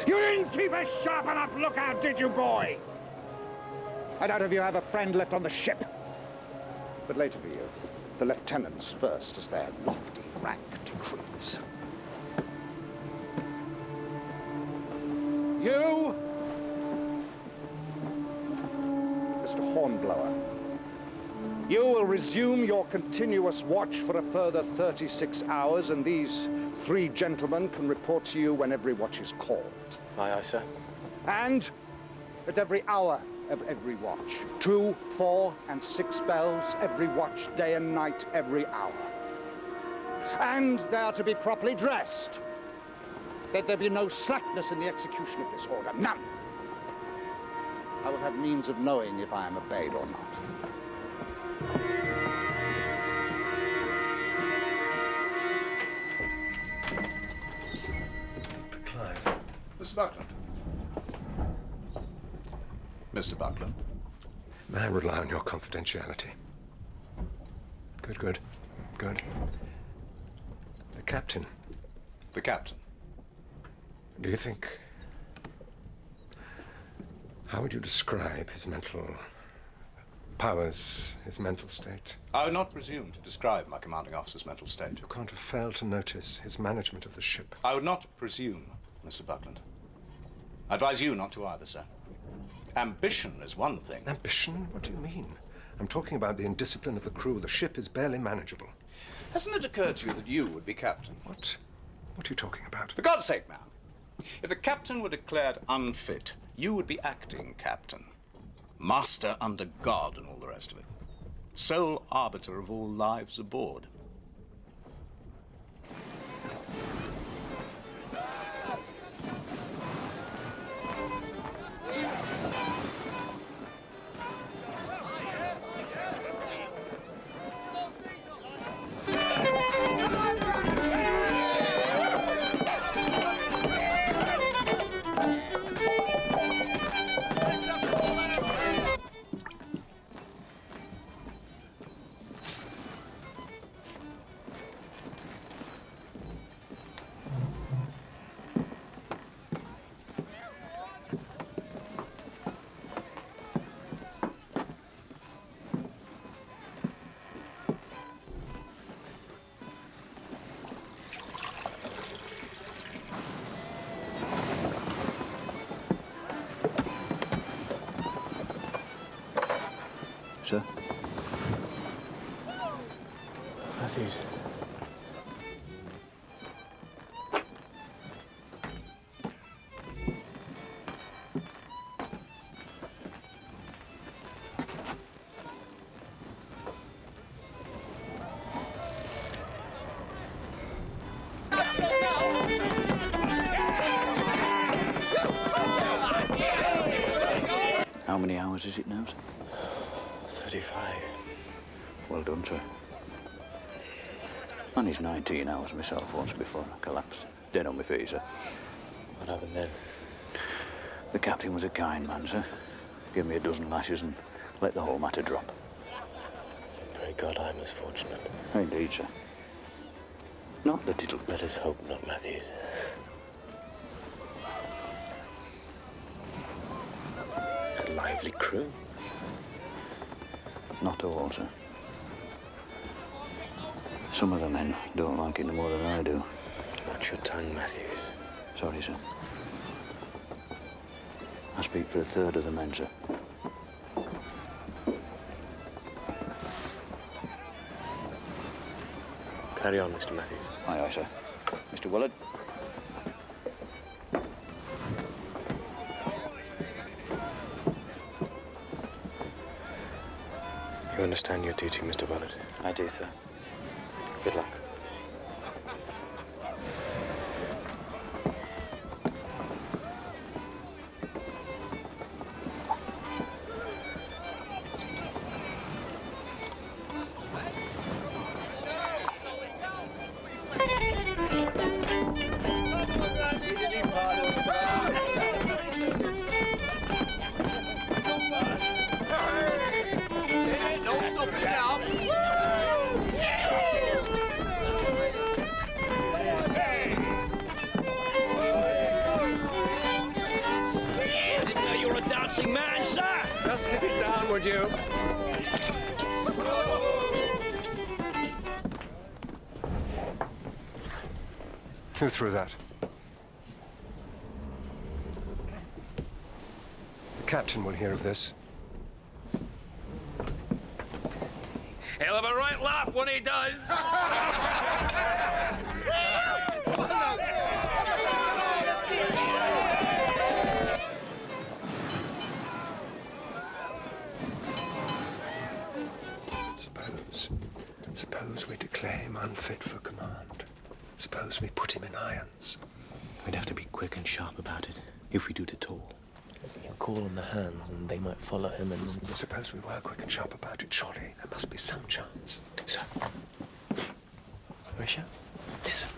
You didn't keep a sharp enough lookout, did you, boy? I doubt if you have a friend left on the ship. But later for you, the lieutenants first, as their lofty rank decrees. You, Mr. Hornblower, you will resume your continuous watch for a further 36 hours, and these 3 gentlemen can report to you when every watch is called. Aye, aye, sir. And at every hour of every watch. 2, 4, and 6 bells, every watch, day and night, every hour. And they are to be properly dressed. Let there be no slackness in the execution of this order. None. I will have means of knowing if I am obeyed or not. Clive. Mr. Buckland. Mr. Buckland. May I rely on your confidentiality? Good. The captain. The captain. Do you think... How would you describe his mental powers, his mental state? I would not presume to describe my commanding officer's mental state. You can't have failed to notice his management of the ship. I would not presume, Mr. Buckland. I advise you not to either, sir. Ambition is one thing. Ambition? What do you mean? I'm talking about the indiscipline of the crew. The ship is barely manageable. Hasn't it occurred to you that you would be captain? What? What are you talking about? For God's sake, man. If the captain were declared unfit, you would be acting captain. Master under God and all the rest of it. Sole arbiter of all lives aboard. Sir? Matthews. How many hours is it now, sir? 35. Well done, sir. Managed 19 hours myself once before I collapsed. Dead on my feet, sir. What happened then? The captain was a kind man, sir. Gave me a dozen lashes and let the whole matter drop. Pray God I was fortunate. Indeed, sir. Not that it'll... Let us hope not, Matthews. A lively crew. Not all, sir. Some of the men don't like it no more than I do. Watch your tongue, Matthews. Sorry, sir. I speak for a third of the men, sir. Carry on, Mr. Matthews. Aye, aye, sir. Mr. Willard. You understand your duty, Mr. Willard? I do, sir. Good luck. forward, you. Who threw that? The captain will hear of this. He'll have a right laugh when he does. Suppose we declare him unfit for command. Suppose we put him in irons. We'd have to be quick and sharp about it, if we do it at all. He'll call on the hands, and they might follow him and... Suppose we were quick and sharp about it, surely there must be some chance. Sir. Risha, listen.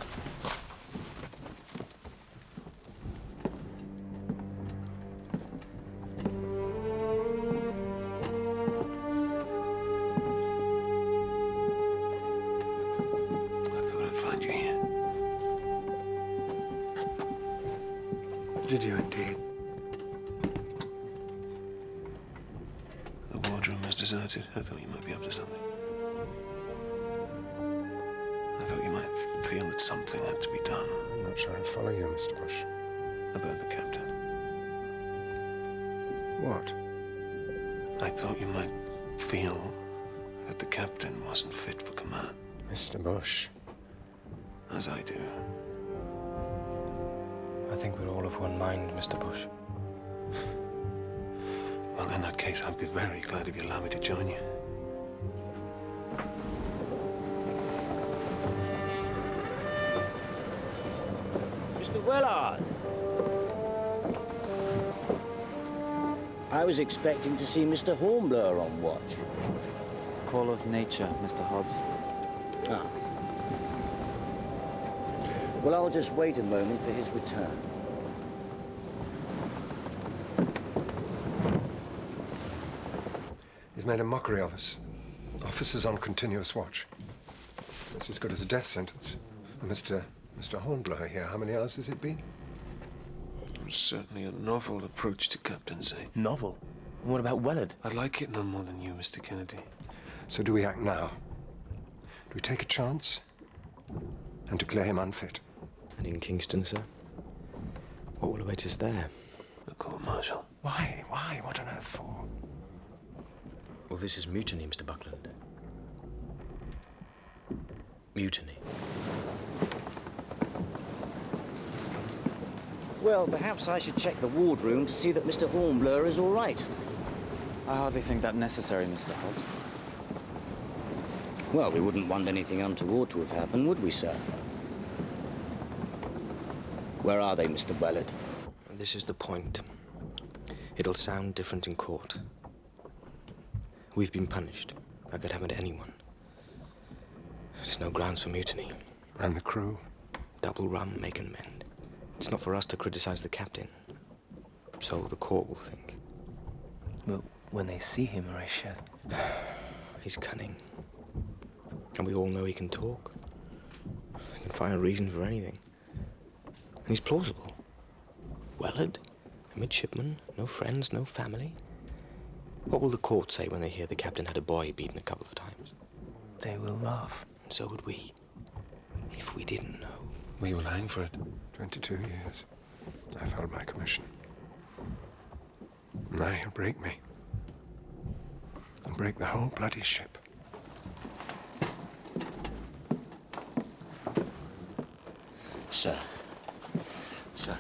Did you indeed? The wardroom was deserted. I thought you might be up to something. I thought you might feel that something had to be done. I'm not sure I follow you, Mr. Bush. About the captain. What? I thought you might feel that the captain wasn't fit for command. Mr. Bush. As I do. I think we're all of one mind, Mr. Bush. Well, in that case, I'd be very glad if you allow me to join you. Mr. Wellard. I was expecting to see Mr. Hornblower on watch. Call of nature, Mr. Hobbs. Ah. Well, I'll just wait a moment for his return. He's made a mockery of us. Officers on continuous watch. It's as good as a death sentence. And Mr. Hornblower here, how many hours has it been? It's certainly a novel approach to captaincy. Novel? And what about Wellard? I like it no more than you, Mr. Kennedy. So do we act now? Do we take a chance and declare him unfit? And in Kingston, sir? What will await us there? A court-martial. Why? Why? What on earth for? Well, this is mutiny, Mr. Buckland. Mutiny. Well, perhaps I should check the wardroom to see that Mr. Hornblower is all right. I hardly think that necessary, Mr. Hobbs. Well, we wouldn't want anything untoward to have happened, would we, sir? Where are they, Mr. Wellard? This is the point. It'll sound different in court. We've been punished. That could happen to anyone. There's no grounds for mutiny. And the crew? Double rum, make and mend. It's not for us to criticize the captain. So the court will think. Well, when they see him, Horatio... He's cunning. And we all know he can talk. He can find a reason for anything. And he's plausible. Wellard, a midshipman, no friends, no family. What will the court say when they hear the captain had a boy beaten a couple of times? They will laugh. And so would we. If we didn't know. We will hang for it. 22 years. I've held my commission. Now he'll break me. And break the whole bloody ship. Sir. Sir.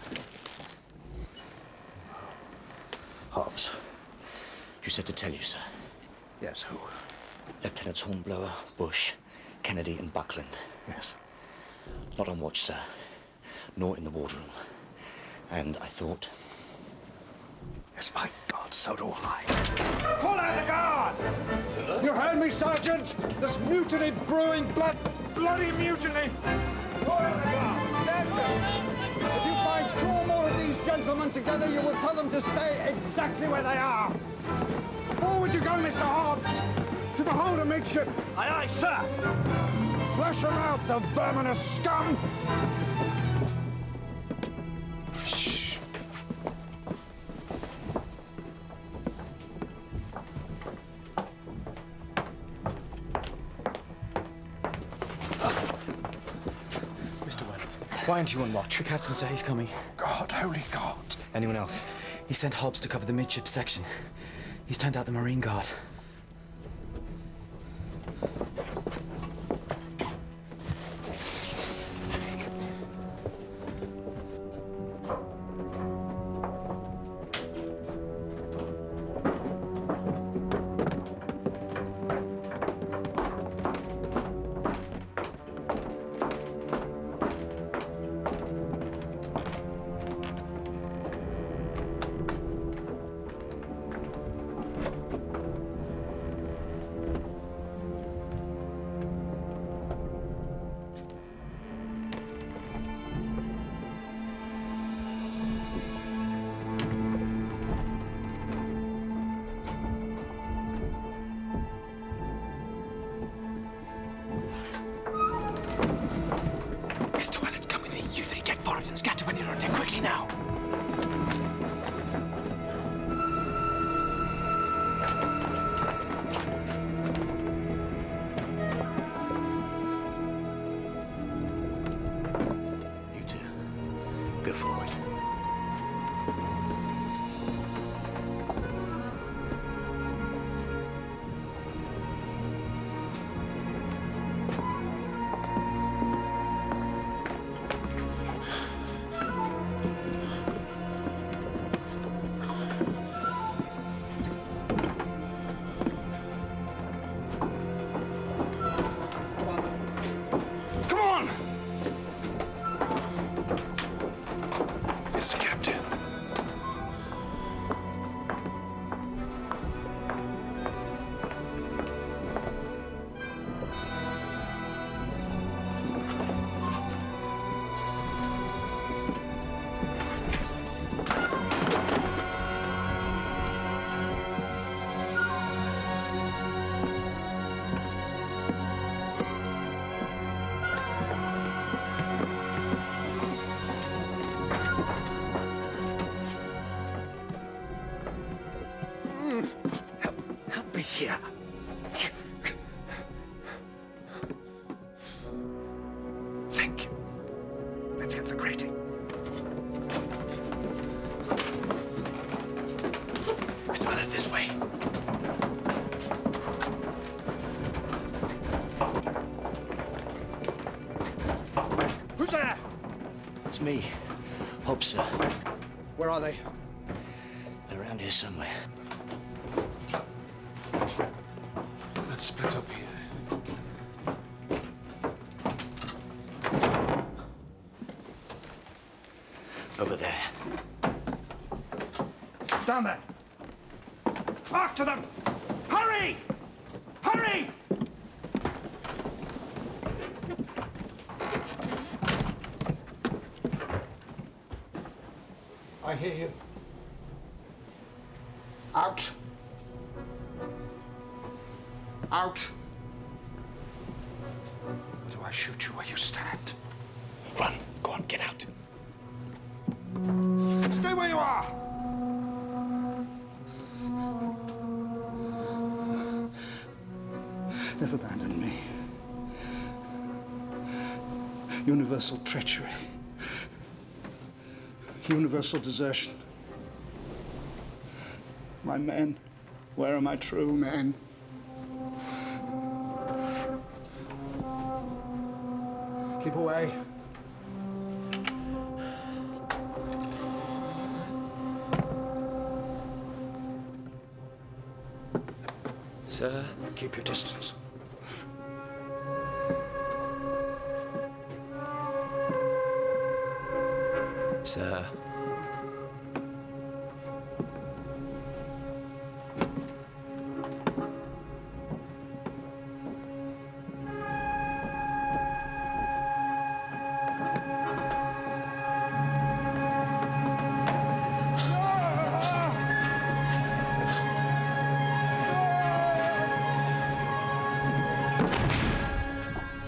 Hobbs. You said to tell you, sir. Yes, who? Lieutenants Hornblower, Bush, Kennedy, and Buckland. Yes. Not on watch, sir. Nor in the wardroom. And I thought... Yes, by God, so do I. Pull out the guard! Sir? You heard me, Sergeant? There's mutiny brewing, bloody mutiny! Pull out the guard! Stand still! If you find two or more of these gentlemen together, you will tell them to stay exactly where they are. Forward you go, Mr. Hobbs! To the hold amidship! Aye, aye, sir! Flush them out, the verminous scum! Why aren't you on watch? The captain said he's coming. God, holy God. Anyone else? He sent Hobbs to cover the midship section. He's turned out the Marine Guard. Mr. Welland, come with me. You three get forward and scatter when you're on deck. Quickly now. You two, go forward. Come on! It's the captain. Help me here. Thank you. Let's get the grating. Mr. Welland, this way. Who's there? It's me, Hobbs, sir. Where are they? They're around here somewhere. Let's split up here. Over there. Stand there. After them! Hurry! Hurry! I hear you. Out. Out. Or do I shoot you where you stand? Run. Go on, get out. Stay where you are! They've abandoned me. Universal treachery. Universal desertion. My men. Where are my true men? Keep away. Sir? Keep your distance. Sir?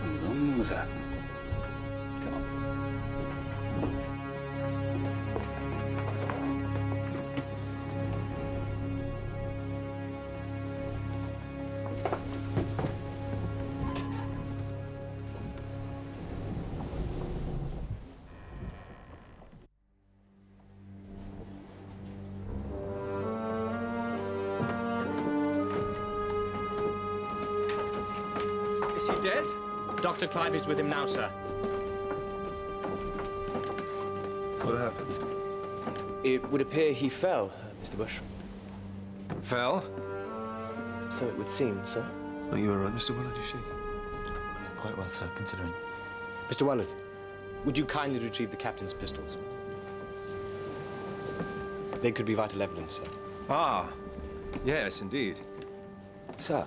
How long was that? Come on. Is he dead? Dr. Clive is with him now, sir. What happened? It would appear he fell, Mr. Bush. Fell? So it would seem, sir. Are you all right, Mr. Willard? You shaking? Quite well, sir, considering. Mr. Willard, would you kindly retrieve the captain's pistols? They could be vital evidence, sir. Ah, yes, indeed. Sir,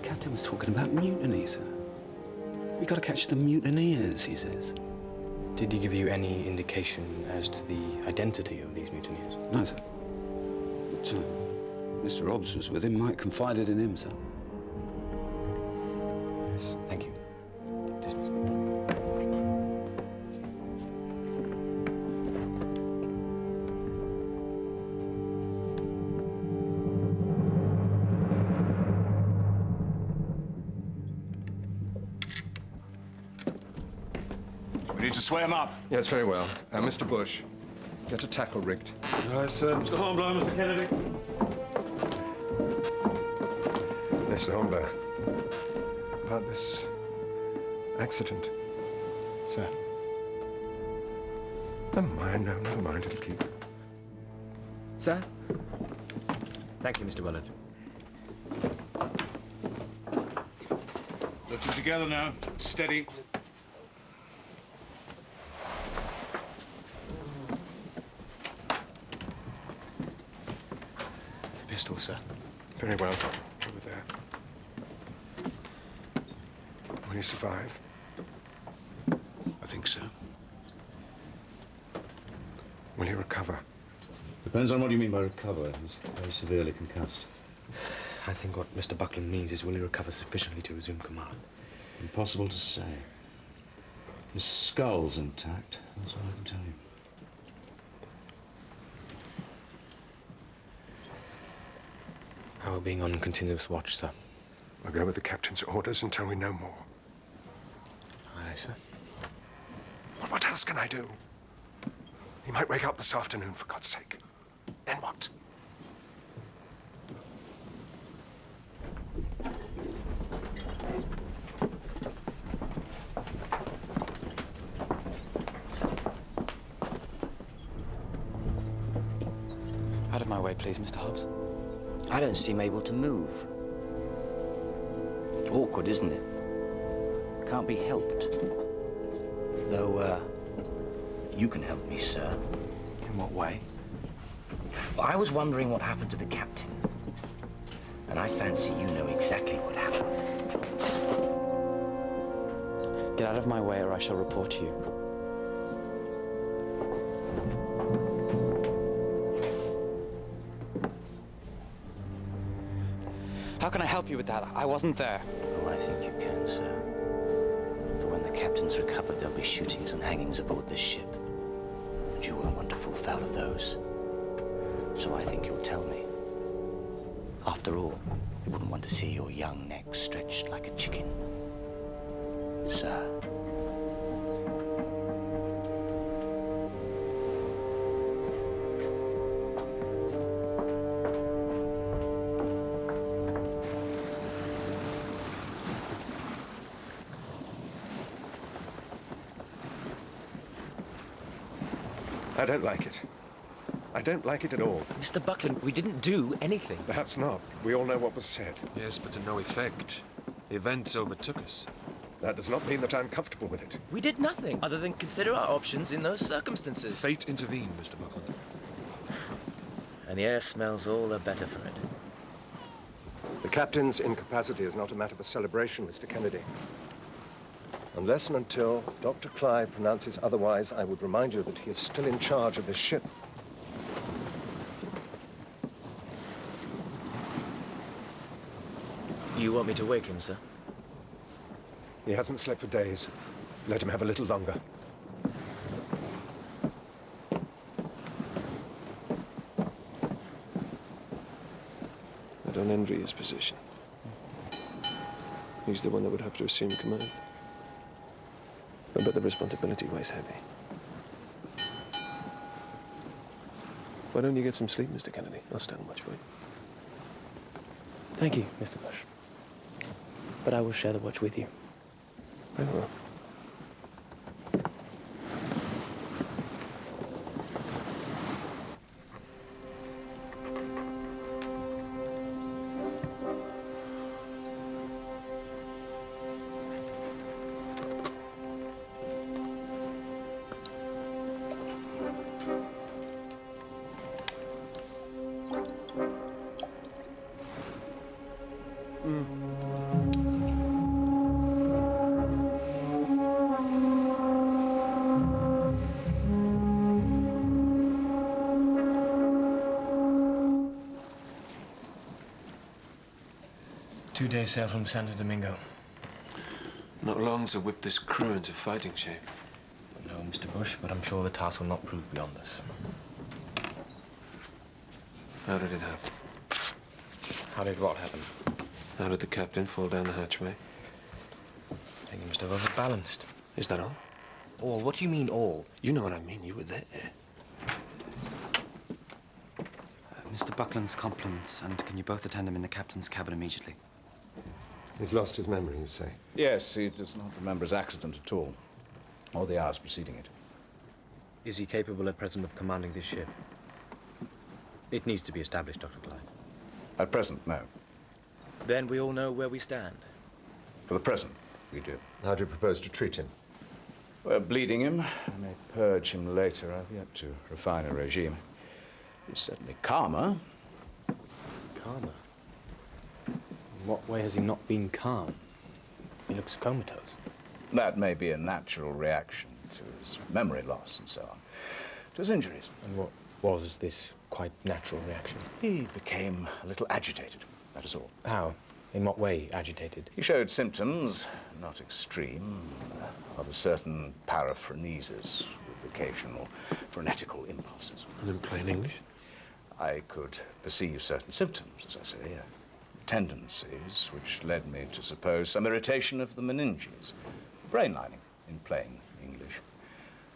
Captain was talking about mutiny, sir. We gotta catch the mutineers, he says. Did he give you any indication as to the identity of these mutineers? No, sir. But Mr. Hobbs was with him. Mike confided in him, sir. Yes, thank you. Dismissed. We need to sway him up. Yes, very well. Mr. Bush, get a tackle rigged. Right, sir. Mr. Hornblower, Mr. Kennedy. Mr. Hornblower, about this accident. Sir. Never mind, no, never mind, it'll keep. Sir? Thank you, Mr. Willard. Lift them together now. Steady. The pistol, sir. Very well. Over there. Will you survive? I think so. Will you recover? Depends on what you mean by recover. He's very severely concussed. I think what Mr. Buckland means is will he recover sufficiently to resume command? Impossible to say. His skull's intact. That's all I can tell you. Our being on continuous watch, sir. I'll go with the captain's orders until we know more. Aye, sir. Well, what else can I do? He might wake up this afternoon, for God's sake. Then what? Out of my way, please, Mr. Hobbs. I don't seem able to move. Awkward, isn't it? Can't be helped. Though, you can help me, sir. In what way? I was wondering what happened to the captain. And I fancy you know exactly what happened. Get out of my way or I shall report you. How can I help you with that? I wasn't there. Oh, I think you can, sir. For when the captain's recovered, there'll be shootings and hangings aboard this ship. And you won't want to fall foul of those. So I think you'll tell me. After all, you wouldn't want to see your young neck stretched like a chicken. Sir. I don't like it. I don't like it at all. Mr. Buckland, we didn't do anything. Perhaps not. We all know what was said. Yes, but to no effect. The events overtook us. That does not mean that I'm comfortable with it. We did nothing other than consider our options in those circumstances. Fate intervened, Mr. Buckland. And the air smells all the better for it. The captain's incapacity is not a matter for celebration, Mr. Kennedy. Unless and until Dr. Clive pronounces otherwise, I would remind you that he is still in charge of this ship. You want me to wake him, sir? He hasn't slept for days. Let him have a little longer. I don't envy his position. He's the one that would have to assume command. But the responsibility weighs heavy. Why don't you get some sleep, Mr. Kennedy? I'll stand watch for you. Thank you, Mr. Bush. but I will share the watch with you. Very well. Two-day sail from Santo Domingo. Not long to whip this crew into fighting shape. No, Mr. Bush, but I'm sure the task will not prove beyond us. How did it happen? How did what happen? How did the captain fall down the hatchway? I think he must have overbalanced. Is that all? All? What do you mean, all? You know what I mean. You were there. Mr. Buckland's compliments, and can you both attend him in the captain's cabin immediately? He's lost his memory, you say? Yes, he does not remember his accident at all, or the hours preceding it. Is he capable at present of commanding this ship? It needs to be established, Dr. Clive. At present, no. Then we all know where we stand. For the present, we do. How do you propose to treat him? We're bleeding him. I may purge him later. I've yet to refine a regime. He's certainly calmer. Calmer? In what way has he not been calm? He looks comatose. That may be a natural reaction to his memory loss and so on, to his injuries. And what was this quite natural reaction? He became a little agitated, that is all. How? In what way agitated? He showed symptoms, not extreme, of a certain paraphrenesis with occasional frenetical impulses. And in plain English? I could perceive certain symptoms, as I say, tendencies, which led me to suppose some irritation of the meninges, brain lining, in plain English,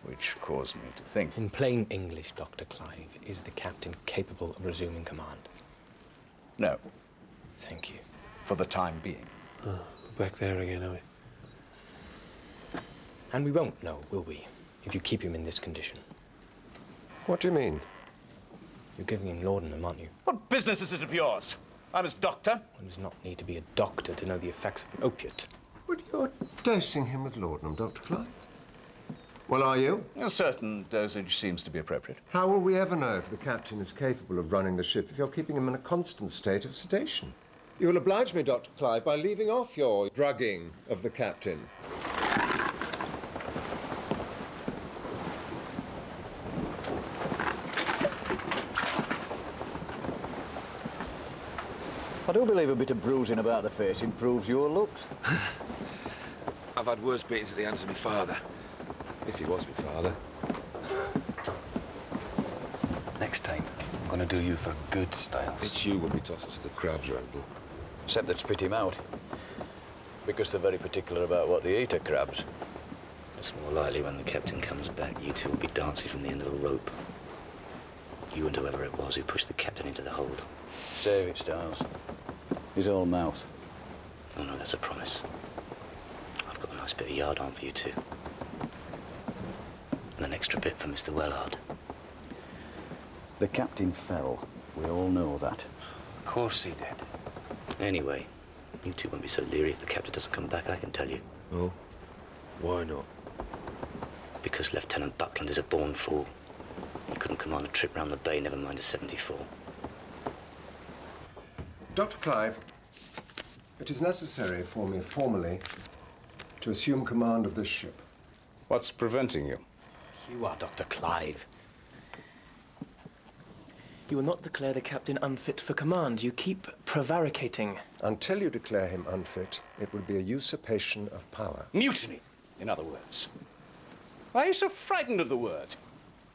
which caused me to think. In plain English, Dr. Clive, is the captain capable of resuming command? No. Thank you. For the time being. Oh, we're back there again, are we? And we won't know, will we, if you keep him in this condition? What do you mean? You're giving him laudanum, aren't you? What business is it of yours? I'm his doctor. One does not need to be a doctor to know the effects of an opiate. But you're dosing him with laudanum, Dr. Clive. Well, are you? A certain dosage seems to be appropriate. How will we ever know if the captain is capable of running the ship if you're keeping him in a constant state of sedation? You will oblige me, Dr. Clive, by leaving off your drugging of the captain. I do believe a bit of bruising about the face improves your looks. I've had worse beatings at the hands of my father. If he was my father. Next time, I'm going to do you for good, Styles. It's you when we toss us to the crabs, Randall. Except that spit him out. Because they're very particular about what they eat at crabs. It's more likely when the captain comes back, you two will be dancing from the end of a rope. You and whoever it was who pushed the captain into the hold. Save it, Styles. He's all mouth. Oh no, that's a promise. I've got a nice bit of yard arm for you two. And an extra bit for Mr. Wellard. The captain fell. We all know that. Of course he did. Anyway, you two won't be so leery if the captain doesn't come back, I can tell you. Oh? Why not? Because Lieutenant Buckland is a born fool. He couldn't command a trip round the bay, never mind a 74. Dr. Clive, it is necessary for me formally to assume command of this ship. What's preventing you? You are Dr. Clive. You will not declare the captain unfit for command. You keep prevaricating. Until you declare him unfit, it would be a usurpation of power. Mutiny, in other words. Why are you so frightened of the word?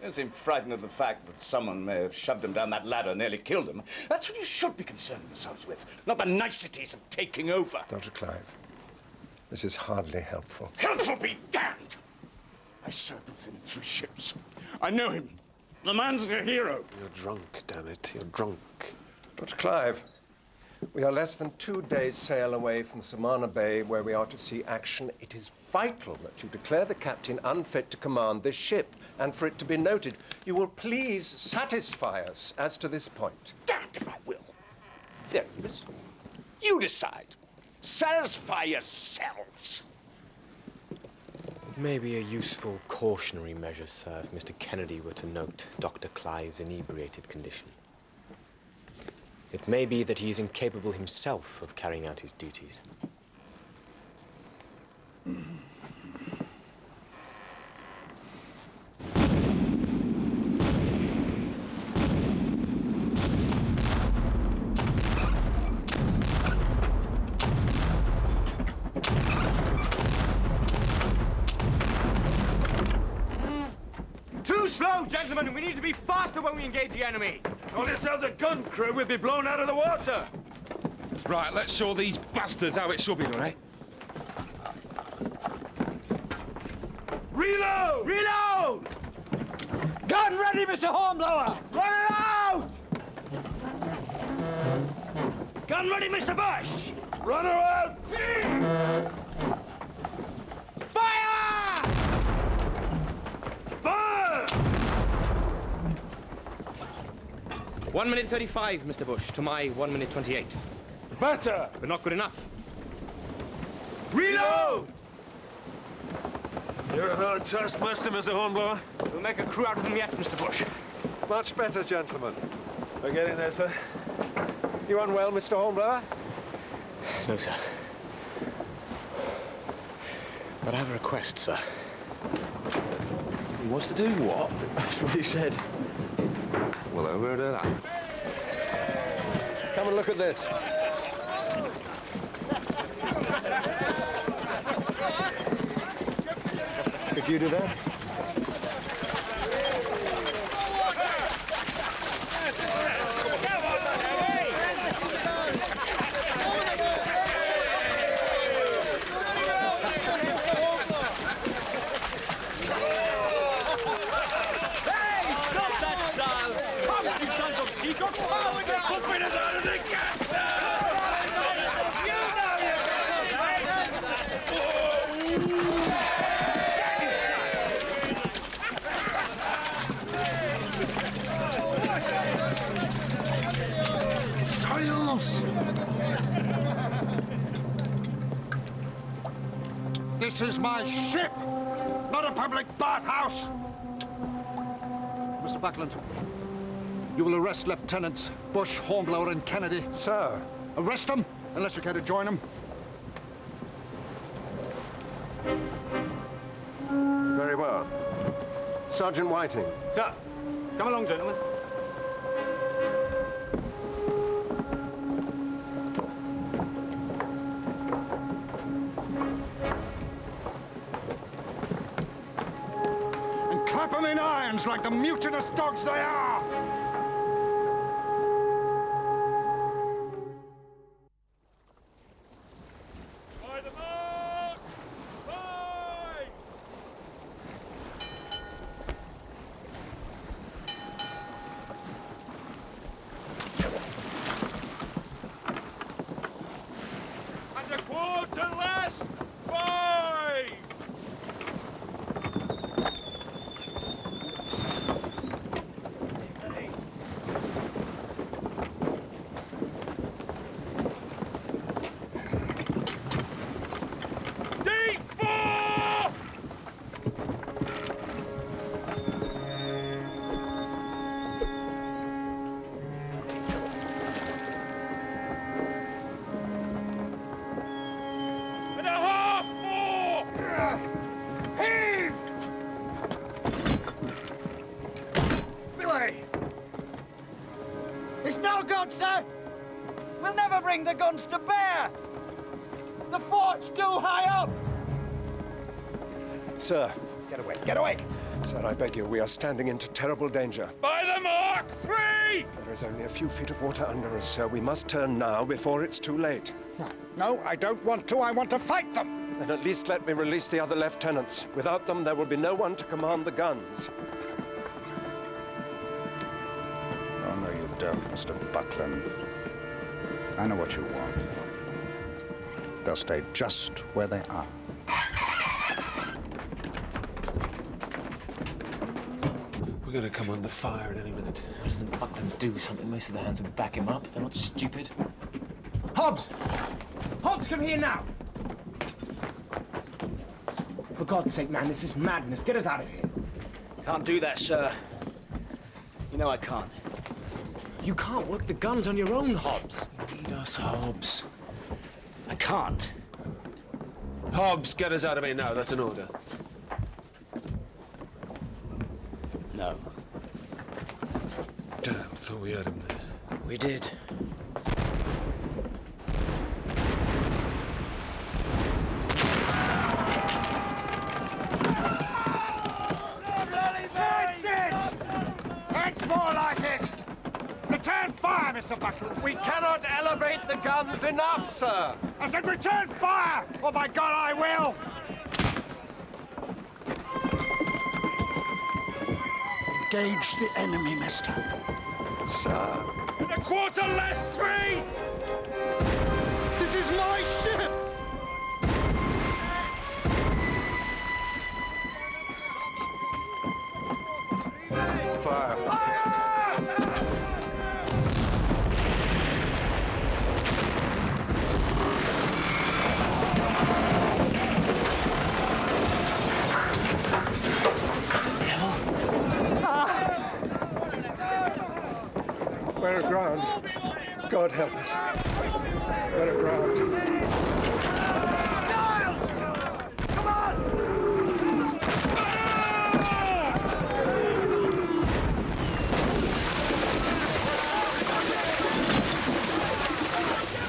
You seem frightened of the fact that someone may have shoved him down that ladder and nearly killed him. That's what you should be concerning yourselves with, not the niceties of taking over. Dr. Clive, this is hardly helpful. Helpful be damned! I served with him in 3 ships. I know him. The man's a hero. You're drunk, damn it. You're drunk. Dr. Clive, We are less than 2 days' sail away from Samana Bay, where we are to see action. It is vital that you declare the captain unfit to command this ship, and for it to be noted, you will please satisfy us as to this point. Damned if I will. There, you decide. Satisfy yourselves. It may be a useful cautionary measure, sir, if Mr. Kennedy were to note Dr. Clive's inebriated condition. It may be that he is incapable himself of carrying out his duties. Too slow, gentlemen! We need to be faster when we engage the enemy! All this other gun crew will be blown out of the water! Right, let's show these bastards how it should be done, eh? Reload! Reload! Gun ready, Mr. Hornblower! Run it out! Gun ready, Mr. Bush! Run her out! Fire! Fire! 1 minute 35, Mr. Bush, to my 1 minute 28. Better! But not good enough. Reload! You're a hard taskmaster, Mr. Hornblower. We'll make a crew out of them yet, Mr. Bush. Much better, gentlemen. We're getting there, sir. You unwell, Mr. Hornblower? No, sir. But I have a request, sir. He wants to do what? That's what he said. Well, I've heard of that. Come and look at this. Could you do that? This is my ship, not a public bathhouse. Mr. Buckland, you will arrest Lieutenants Bush, Hornblower, and Kennedy. Sir. Arrest them, unless you care to join them. Very well. Sergeant Whiting. Sir, come along, gentlemen. And clap them in irons like the mutinous dogs they are. It's no good, sir. We'll never bring the guns to bear. The fort's too high up. Sir. Get away, get away. Sir, I beg you, we are standing into terrible danger. By the mark! 3! There is only a few feet of water under us, sir. We must turn now before it's too late. No, I don't want to. I want to fight them. Then at least let me release the other lieutenants. Without them, there will be no one to command the guns. Oh, no, you don't, Mr. Buckland. I know what you want. They'll stay just where they are. We're gonna come under fire at any minute. Why doesn't Buckland do something? Most of the hands would back him up. They're not stupid. Hobbs! Hobbs, come here now! For God's sake, man, this is madness. Get us out of here. Can't do that, sir. You know I can't. You can't work the guns on your own, Hobbs. Lead us, Hobbs. I can't. Hobbs, get us out of here now. That's an order. No. Damn, thought we had him there. We did. That's it! That's more like it! Return fire, Mr. Buckland! We cannot elevate the guns enough, sir! I said return fire! Oh, by God, I will! Engage the enemy, mister. Sir. And a quarter less 3! This is my ship! Fire. We're aground. God help us. We're aground.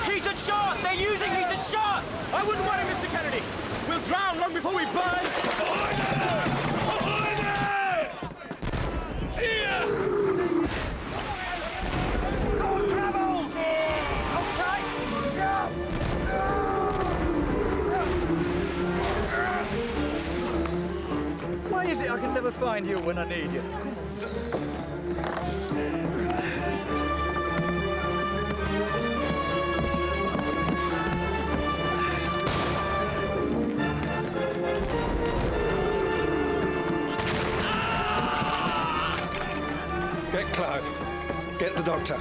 Heated shot! They're using heated shot! I wouldn't worry, Mr. Kennedy. We'll drown long before we burn. Why is it I can never find you when I need you? Get Clive. Get the doctor.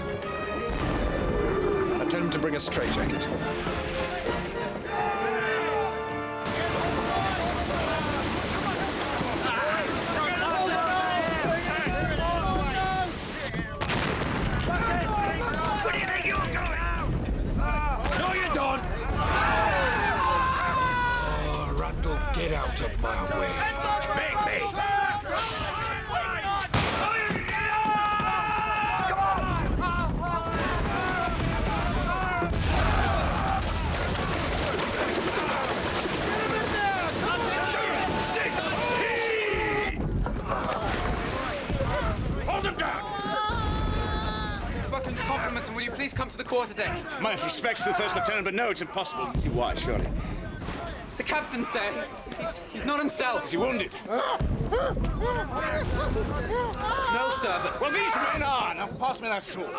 And tell him to bring a straitjacket. Where do you think you're going? No, you don't! Oh, Randall, get out of my way. Make me! Compliments, and will you please come to the quarterdeck? My respects to the first lieutenant, but no, it's impossible. See why, surely. The captain said he's not himself. Is he wounded? No, sir, but... Well, these men are. Now, pass me that sword.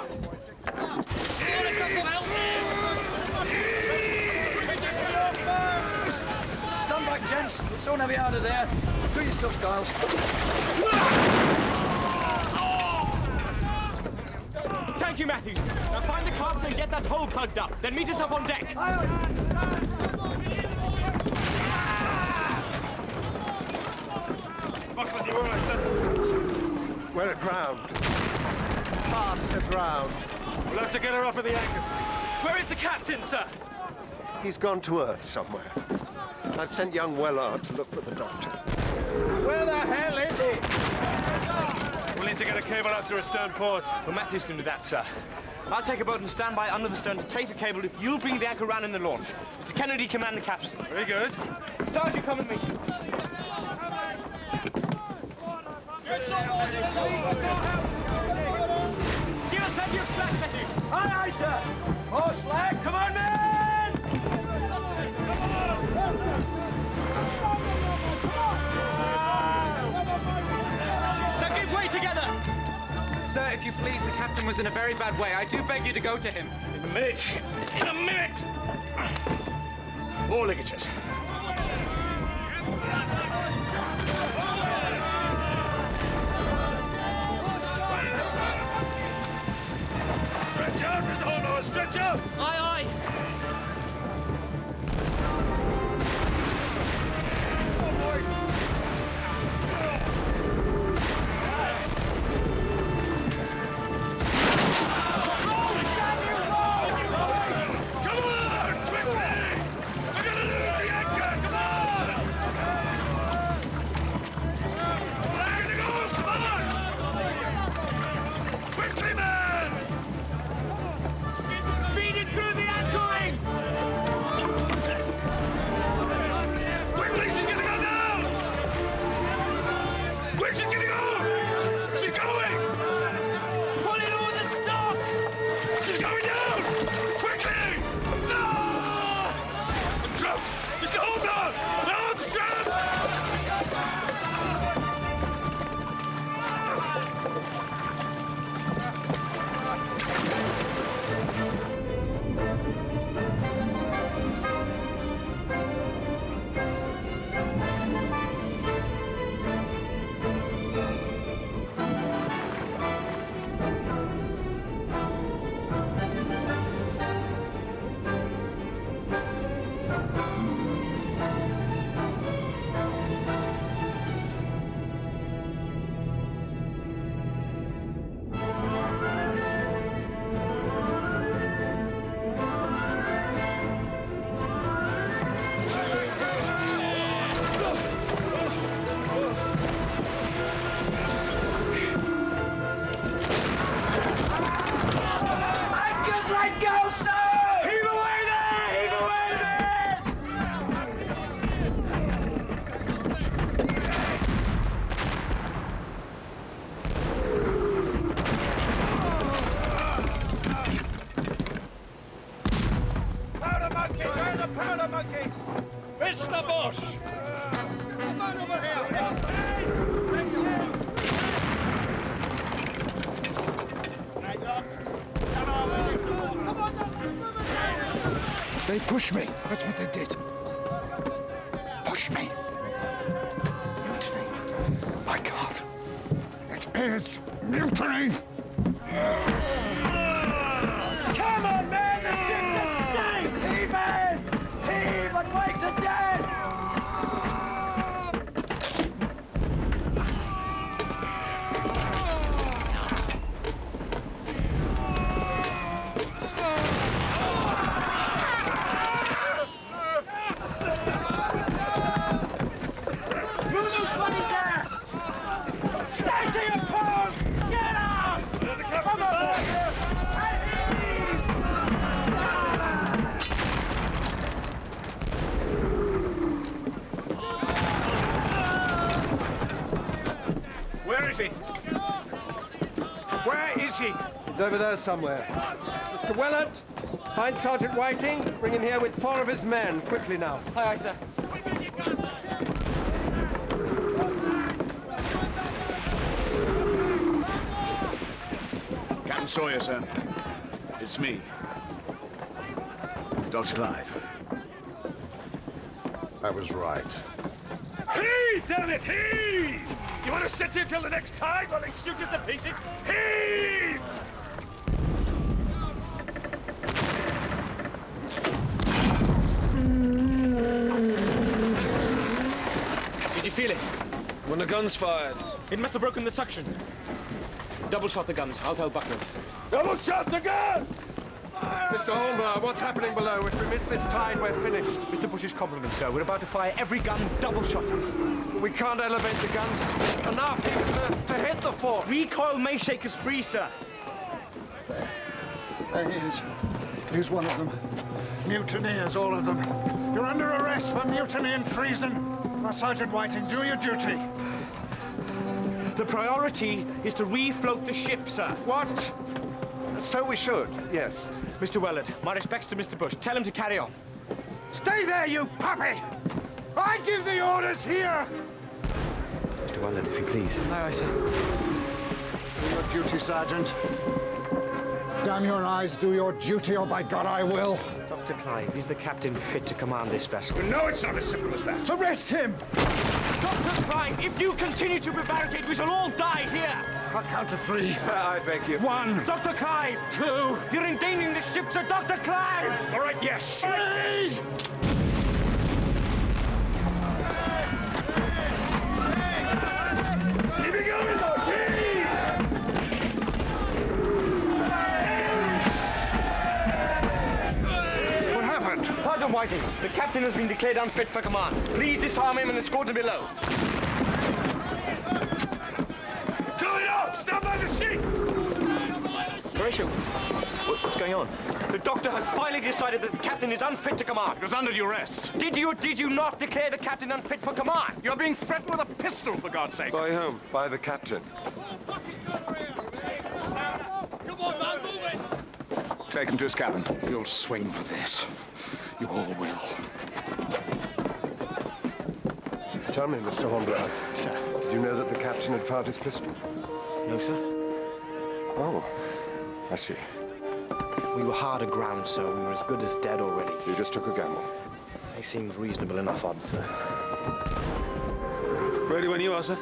Stand back, gents. We'll soon have you out of there. Do your stuff, Styles. Thank you, Matthews. Now find the carpet and get that hole plugged up. Then meet us up on deck. Buckland, you all right, sir? We're aground. Fast aground. We'll have to get her off at the anchors. Where is the captain, sir? He's gone to Earth somewhere. I've sent young Wellard to look for the doctor. Where the hell is he? We'll need to get a cable up to a stern port. Well, Matthews can do that, sir. I'll take a boat and stand by under the stern to take the cable if you'll bring the anchor round in the launch. Mr. Kennedy, command the capstan. Very good. Stars, you come with me. Give us plenty of slack, Matthews. Aye, aye, sir. More slack. Come on, men! Now give way together! Sir, if you please, the captain was in a very bad way. I do beg you to go to him. In the minute! In a minute! More ligatures. Stretch out, Mr. Hornblower! Stretch out! Aye, aye! Mr. Bush! Come on over here! They pushed me. That's what they did. Push me. Mutiny. My God. It is mutiny. Come on, man! The ship's at stake! Heave in! Heave and wake the dead! Move those bodies there! Stand to your post! Get up! Come on, Where is he? Where is he? He's over there somewhere. Mr. Willard, find Sergeant Whiting. Bring him here with 4 of his men. Quickly now. Aye, aye, sir. Captain Sawyer, sir. It's me. Dr. Clive. I was right. Heave, damn it, heave! You want to sit here till the next tide while they shoot us to pieces? Heave! Did you feel it? When the guns fired. It must have broken the suction. Double shot the guns. I'll tell Buckland. Double shot the guns! Mr. Hornblower, what's happening below? If we miss this tide, we're finished. Mr. Bush's compliments, sir. We're about to fire every gun double-shotted. We can't elevate the guns enough even to hit the fort. Recoil may shake us free, sir. There he is. He's one of them. Mutineers, all of them. You're under arrest for mutiny and treason. Now, Sergeant Whiting, do your duty. The priority is to refloat the ship, sir. What? So we should, yes. Mr. Wellard, my respects to Mr. Bush. Tell him to carry on. Stay there, you puppy! I give the orders here! Mr. Wellard, if you please. Aye, aye, sir. Do your duty, Sergeant. Damn your eyes, do your duty, or by God I will. Dr. Clive, is the captain fit to command this vessel? No, it's not as simple as that. Arrest him! Dr. Clive, if you continue to prevaricate, we shall all die here. I'll count to 3. Sir, I beg you. 1. Dr. Clive! 2. You're endangering the ship, Sir Dr. Clive! All right, yes. 3. Keep it going, What happened? Sergeant Whiting, the captain has been declared unfit for command. Please disarm him and escort him below. Going up! Stand by the sheet! Horatio, what's going on? The doctor has finally decided that the captain is unfit to command. He was under duress. Did you not declare the captain unfit for command? You're being threatened with a pistol, for God's sake. By whom? By the captain. Come on, man, move it! Take him to his cabin. You'll swing for this. You all will. Tell me, Mr. Hornblower. Sir. Did you know that the captain had fired his pistol? No, sir. Oh, I see. We were hard aground, sir. We were as good as dead already. You just took a gamble. They seemed reasonable enough odds, sir. Ready when you are, sir.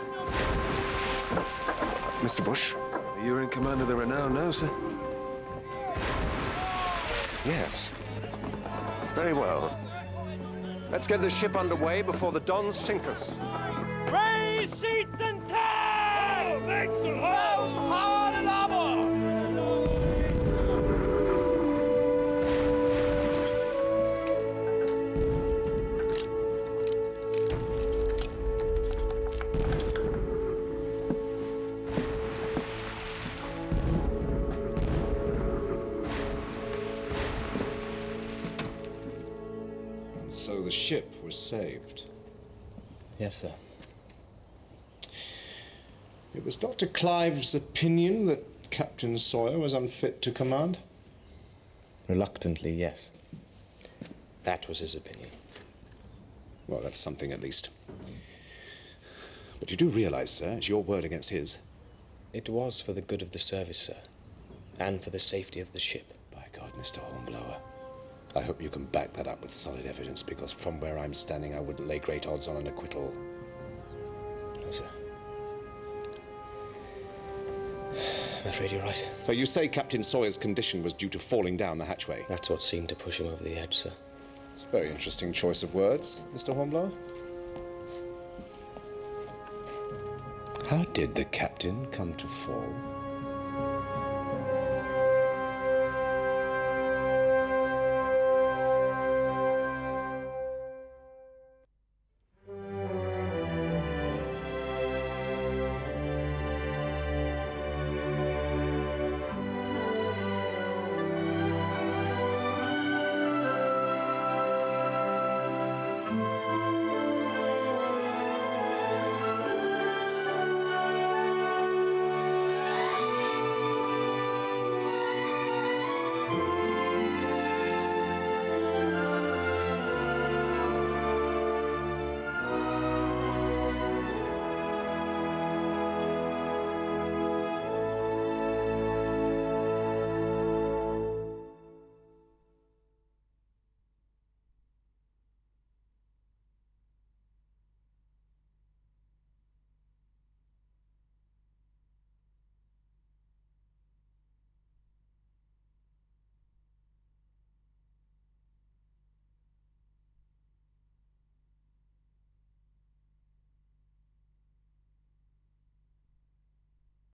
Mr. Bush? You're in command of the Renown now, sir? Yes. Very well. Let's get the ship underway before the Dons sink us. Raise sheets and tags! Oh, thanks a Well, hard and larboard! So the ship was saved. Yes, sir. It was Dr. Clive's opinion that Captain Sawyer was unfit to command? Reluctantly, yes. That was his opinion. Well, that's something at least. But you do realize, sir, it's your word against his. It was for the good of the service, sir, and for the safety of the ship. By God, Mr. Hornblower, I hope you can back that up with solid evidence, because from where I'm standing, I wouldn't lay great odds on an acquittal. No, sir. I'm afraid you're right. So you say Captain Sawyer's condition was due to falling down the hatchway? That's what seemed to push him over the edge, sir. It's a very interesting choice of words, Mr. Hornblower. How did the captain come to fall?